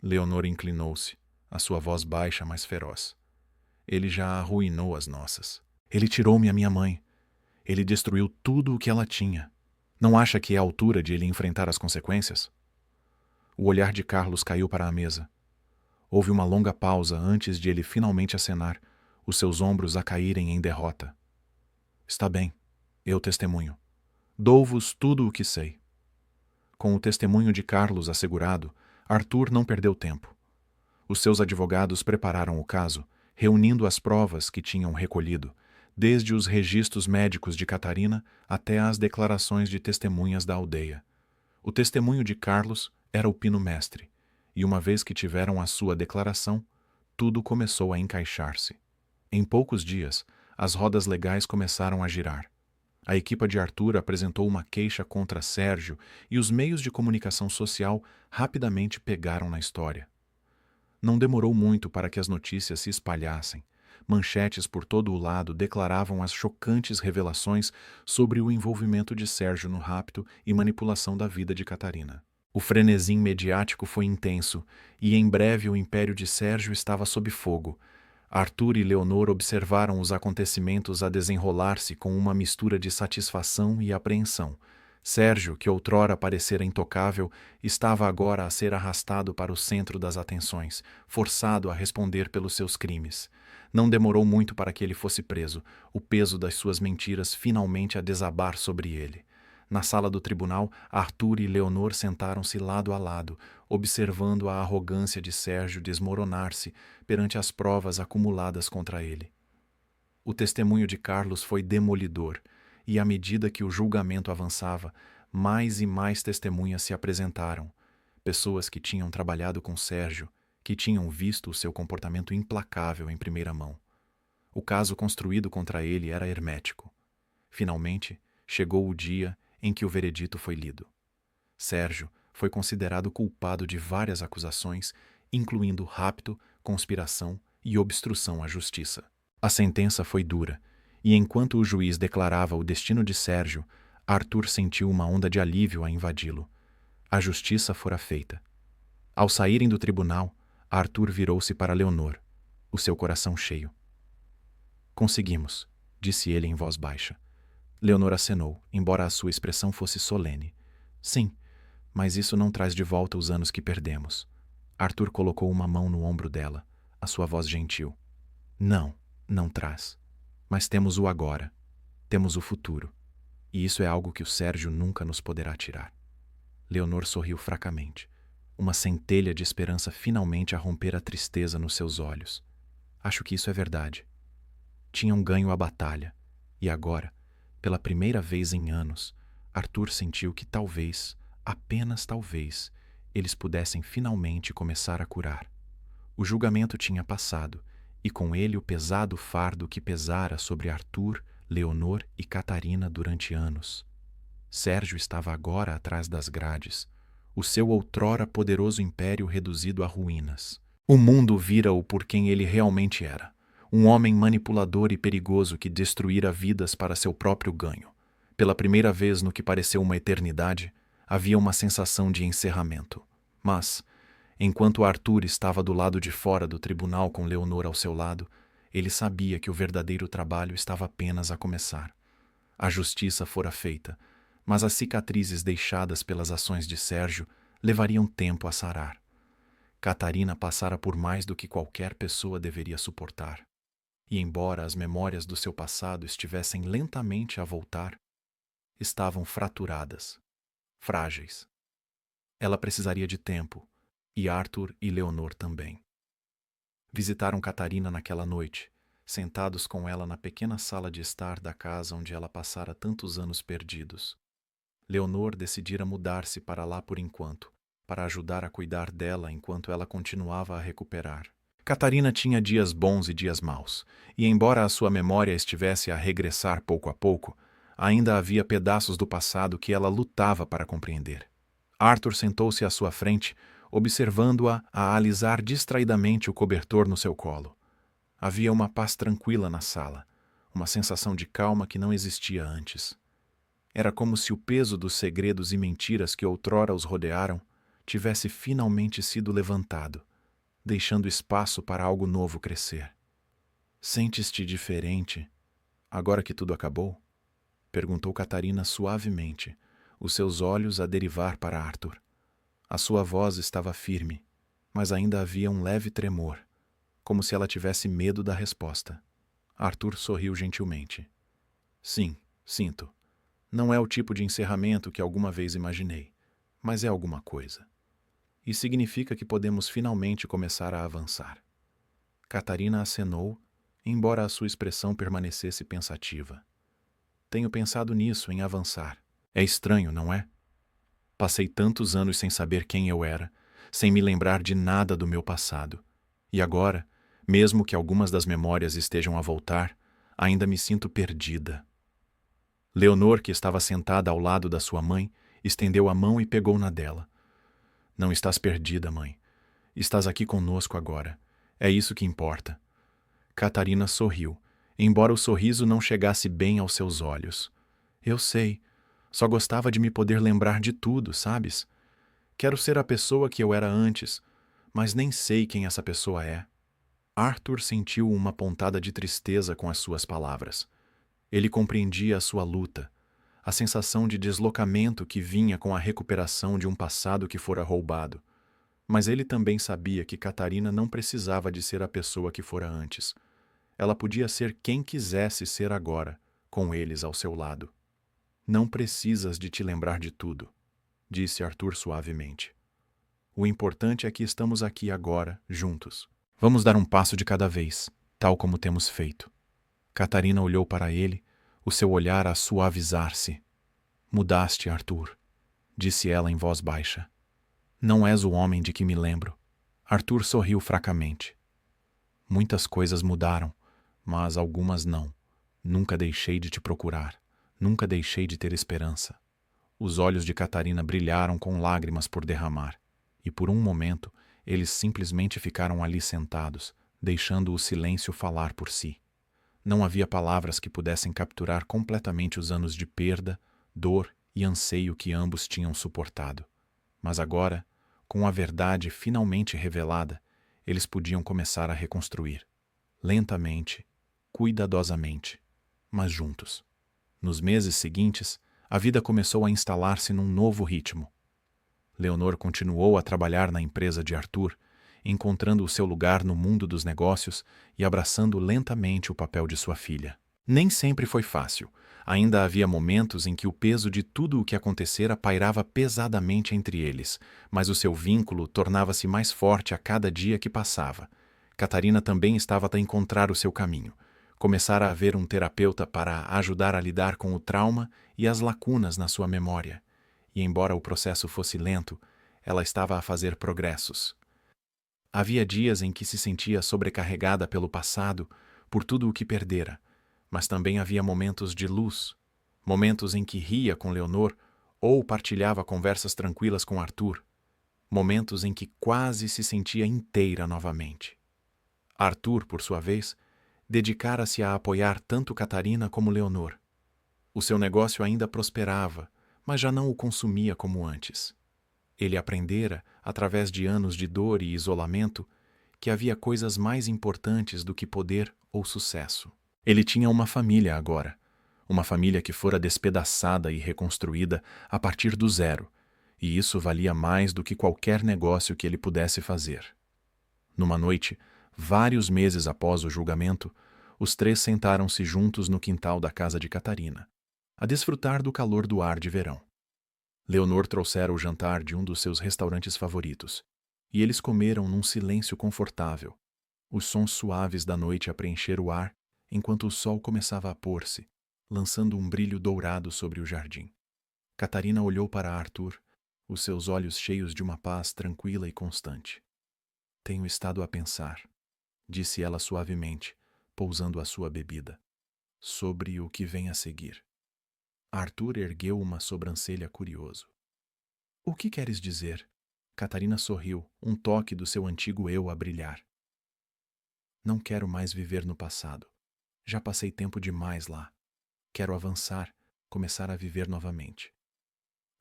S1: Leonor inclinou-se, a sua voz baixa, mas feroz. Ele já arruinou as nossas. Ele tirou-me a minha mãe. Ele destruiu tudo o que ela tinha. Não acha que é a altura de ele enfrentar as consequências? O olhar de Carlos caiu para a mesa. Houve uma longa pausa antes de ele finalmente acenar, os seus ombros a caírem em derrota. Está bem, eu testemunho. Dou-vos tudo o que sei. Com o testemunho de Carlos assegurado, Arthur não perdeu tempo. Os seus advogados prepararam o caso, reunindo as provas que tinham recolhido, desde os registros médicos de Catarina até as declarações de testemunhas da aldeia. O testemunho de Carlos era o pino mestre, e uma vez que tiveram a sua declaração, tudo começou a encaixar-se. Em poucos dias, as rodas legais começaram a girar. A equipa de Arthur apresentou uma queixa contra Sérgio e os meios de comunicação social rapidamente pegaram na história. Não demorou muito para que as notícias se espalhassem. Manchetes por todo o lado declaravam as chocantes revelações sobre o envolvimento de Sérgio no rapto e manipulação da vida de Catarina. O frenesi mediático foi intenso, e em breve o império de Sérgio estava sob fogo. Arthur e Leonor observaram os acontecimentos a desenrolar-se com uma mistura de satisfação e apreensão. Sérgio, que outrora parecera intocável, estava agora a ser arrastado para o centro das atenções, forçado a responder pelos seus crimes. Não demorou muito para que ele fosse preso, o peso das suas mentiras finalmente a desabar sobre ele. Na sala do tribunal, Arthur e Leonor sentaram-se lado a lado, observando a arrogância de Sérgio desmoronar-se perante as provas acumuladas contra ele. O testemunho de Carlos foi demolidor, e à medida que o julgamento avançava, mais e mais testemunhas se apresentaram. Pessoas que tinham trabalhado com Sérgio, que tinham visto o seu comportamento implacável em primeira mão. O caso construído contra ele era hermético. Finalmente, chegou o dia em que o veredito foi lido. Sérgio foi considerado culpado de várias acusações, incluindo rapto, conspiração e obstrução à justiça. A sentença foi dura, e enquanto o juiz declarava o destino de Sérgio, Arthur sentiu uma onda de alívio a invadi-lo. A justiça fora feita. Ao saírem do tribunal, Arthur virou-se para Leonor, o seu coração cheio. "Conseguimos", disse ele em voz baixa. Leonor acenou, embora a sua expressão fosse solene. "Sim, mas isso não traz de volta os anos que perdemos." Arthur colocou uma mão no ombro dela, a sua voz gentil. "Não, não traz. Mas temos o agora. Temos o futuro. E isso é algo que o Sérgio nunca nos poderá tirar." Leonor sorriu fracamente. Uma centelha de esperança finalmente a romper a tristeza nos seus olhos. "Acho que isso é verdade." Tinham ganho a batalha, e agora, pela primeira vez em anos, Arthur sentiu que talvez, apenas talvez, eles pudessem finalmente começar a curar. O julgamento tinha passado, e com ele o pesado fardo que pesara sobre Arthur, Leonor e Catarina durante anos. Sérgio estava agora atrás das grades, o seu outrora poderoso império reduzido a ruínas. O mundo vira-o por quem ele realmente era. Um homem manipulador e perigoso que destruíra vidas para seu próprio ganho. Pela primeira vez no que pareceu uma eternidade, havia uma sensação de encerramento. Mas, enquanto Arthur estava do lado de fora do tribunal com Leonor ao seu lado, ele sabia que o verdadeiro trabalho estava apenas a começar. A justiça fora feita, mas as cicatrizes deixadas pelas ações de Sérgio levariam tempo a sarar. Catarina passara por mais do que qualquer pessoa deveria suportar. E embora as memórias do seu passado estivessem lentamente a voltar, estavam fraturadas, frágeis. Ela precisaria de tempo, e Arthur e Leonor também. Visitaram Catarina naquela noite, sentados com ela na pequena sala de estar da casa onde ela passara tantos anos perdidos. Leonor decidira mudar-se para lá por enquanto, para ajudar a cuidar dela enquanto ela continuava a recuperar. Catarina tinha dias bons e dias maus, e embora a sua memória estivesse a regressar pouco a pouco, ainda havia pedaços do passado que ela lutava para compreender. Arthur sentou-se à sua frente, observando-a a alisar distraidamente o cobertor no seu colo. Havia uma paz tranquila na sala, uma sensação de calma que não existia antes. Era como se o peso dos segredos e mentiras que outrora os rodearam tivesse finalmente sido levantado, deixando espaço para algo novo crescer. "Sentes-te diferente, agora que tudo acabou?" perguntou Catarina suavemente, os seus olhos a derivar para Arthur. A sua voz estava firme, mas ainda havia um leve tremor, como se ela tivesse medo da resposta. Arthur sorriu gentilmente. "Sim, sinto. Não é o tipo de encerramento que alguma vez imaginei, mas é alguma coisa. E significa que podemos finalmente começar a avançar." Catarina acenou, embora a sua expressão permanecesse pensativa. "Tenho pensado nisso, em avançar. É estranho, não é? Passei tantos anos sem saber quem eu era, sem me lembrar de nada do meu passado. E agora, mesmo que algumas das memórias estejam a voltar, ainda me sinto perdida." Leonor, que estava sentada ao lado da sua mãe, estendeu a mão e pegou na dela. Não estás perdida, mãe. Estás aqui conosco agora. É isso que importa. Catarina sorriu, embora o sorriso não chegasse bem aos seus olhos. Eu sei. Só gostava de me poder lembrar de tudo, sabes? Quero ser a pessoa que eu era antes, mas nem sei quem essa pessoa é. Arthur sentiu uma pontada de tristeza com as suas palavras. Ele compreendia a sua luta, a sensação de deslocamento que vinha com a recuperação de um passado que fora roubado. Mas ele também sabia que Catarina não precisava de ser a pessoa que fora antes. Ela podia ser quem quisesse ser agora, com eles ao seu lado. Não precisas de te lembrar de tudo, disse Arthur suavemente. O importante é que estamos aqui agora, juntos. Vamos dar um passo de cada vez, tal como temos feito. Catarina olhou para ele, o seu olhar a suavizar-se. Mudaste, Arthur, disse ela em voz baixa. Não és o homem de que me lembro. Arthur sorriu fracamente. Muitas coisas mudaram, mas algumas não. Nunca deixei de te procurar. Nunca deixei de ter esperança. Os olhos de Catarina brilharam com lágrimas por derramar, e por um momento eles simplesmente ficaram ali sentados, deixando o silêncio falar por si. Não havia palavras que pudessem capturar completamente os anos de perda, dor e anseio que ambos tinham suportado. Mas agora, com a verdade finalmente revelada, eles podiam começar a reconstruir. Lentamente, cuidadosamente, mas juntos. Nos meses seguintes, a vida começou a instalar-se num novo ritmo. Leonor continuou a trabalhar na empresa de Arthur, encontrando o seu lugar no mundo dos negócios e abraçando lentamente o papel de sua filha. Nem sempre foi fácil. Ainda havia momentos em que o peso de tudo o que acontecera pairava pesadamente entre eles, mas o seu vínculo tornava-se mais forte a cada dia que passava. Catarina também estava a encontrar o seu caminho. Começara a haver um terapeuta para ajudar a lidar com o trauma e as lacunas na sua memória. E embora o processo fosse lento, ela estava a fazer progressos. Havia dias em que se sentia sobrecarregada pelo passado, por tudo o que perdera, mas também havia momentos de luz, momentos em que ria com Leonor ou partilhava conversas tranquilas com Arthur, momentos em que quase se sentia inteira novamente. Arthur, por sua vez, dedicara-se a apoiar tanto Catarina como Leonor. O seu negócio ainda prosperava, mas já não o consumia como antes. Ele aprendera, através de anos de dor e isolamento, que havia coisas mais importantes do que poder ou sucesso. Ele tinha uma família agora, uma família que fora despedaçada e reconstruída a partir do zero, e isso valia mais do que qualquer negócio que ele pudesse fazer. Numa noite, vários meses após o julgamento, os três sentaram-se juntos no quintal da casa de Catarina, a desfrutar do calor do ar de verão. Leonor trouxera o jantar de um dos seus restaurantes favoritos, e eles comeram num silêncio confortável, os sons suaves da noite a preencher o ar, enquanto o sol começava a pôr-se, lançando um brilho dourado sobre o jardim. Catarina olhou para Arthur, os seus olhos cheios de uma paz tranquila e constante. Tenho estado a pensar, disse ela suavemente, pousando a sua bebida, sobre o que vem a seguir. Arthur ergueu uma sobrancelha curioso. O que queres dizer? Catarina sorriu, um toque do seu antigo eu a brilhar. Não quero mais viver no passado. Já passei tempo demais lá. Quero avançar, começar a viver novamente.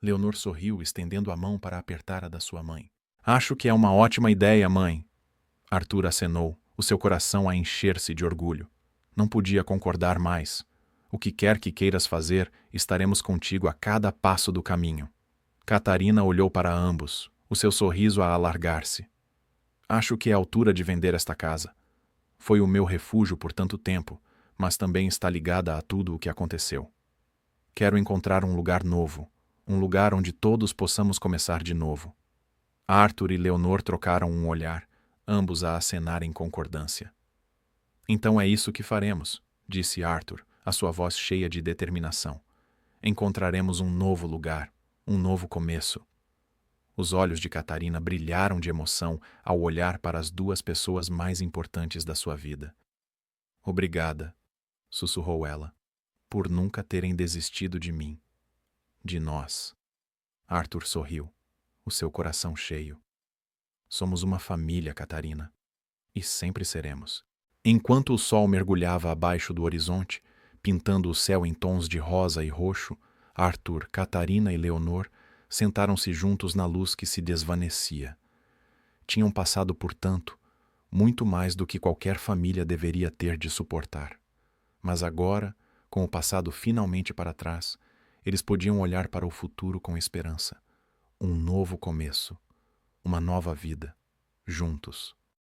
S1: Leonor sorriu, estendendo a mão para apertar a da sua mãe. Acho que é uma ótima ideia, mãe. Arthur acenou, o seu coração a encher-se de orgulho. Não podia concordar mais. O que quer que queiras fazer, estaremos contigo a cada passo do caminho. Catarina olhou para ambos, o seu sorriso a alargar-se. Acho que é a altura de vender esta casa. Foi o meu refúgio por tanto tempo, mas também está ligada a tudo o que aconteceu. Quero encontrar um lugar novo, um lugar onde todos possamos começar de novo. Arthur e Leonor trocaram um olhar, ambos a acenar em concordância. Então é isso que faremos, disse Arthur, a sua voz cheia de determinação. Encontraremos um novo lugar, um novo começo. Os olhos de Catarina brilharam de emoção ao olhar para as duas pessoas mais importantes da sua vida. Obrigada, sussurrou ela. por nunca terem desistido de mim, de nós. Arthur sorriu, o seu coração cheio. Somos uma família, Catarina, e sempre seremos. Enquanto o sol mergulhava abaixo do horizonte, pintando o céu em tons de rosa e roxo, Arthur, Catarina e Leonor sentaram-se juntos na luz que se desvanecia. Tinham passado por tanto, muito mais do que qualquer família deveria ter de suportar. Mas agora, com o passado finalmente para trás, eles podiam olhar para o futuro com esperança. Um novo começo, uma nova vida, juntos.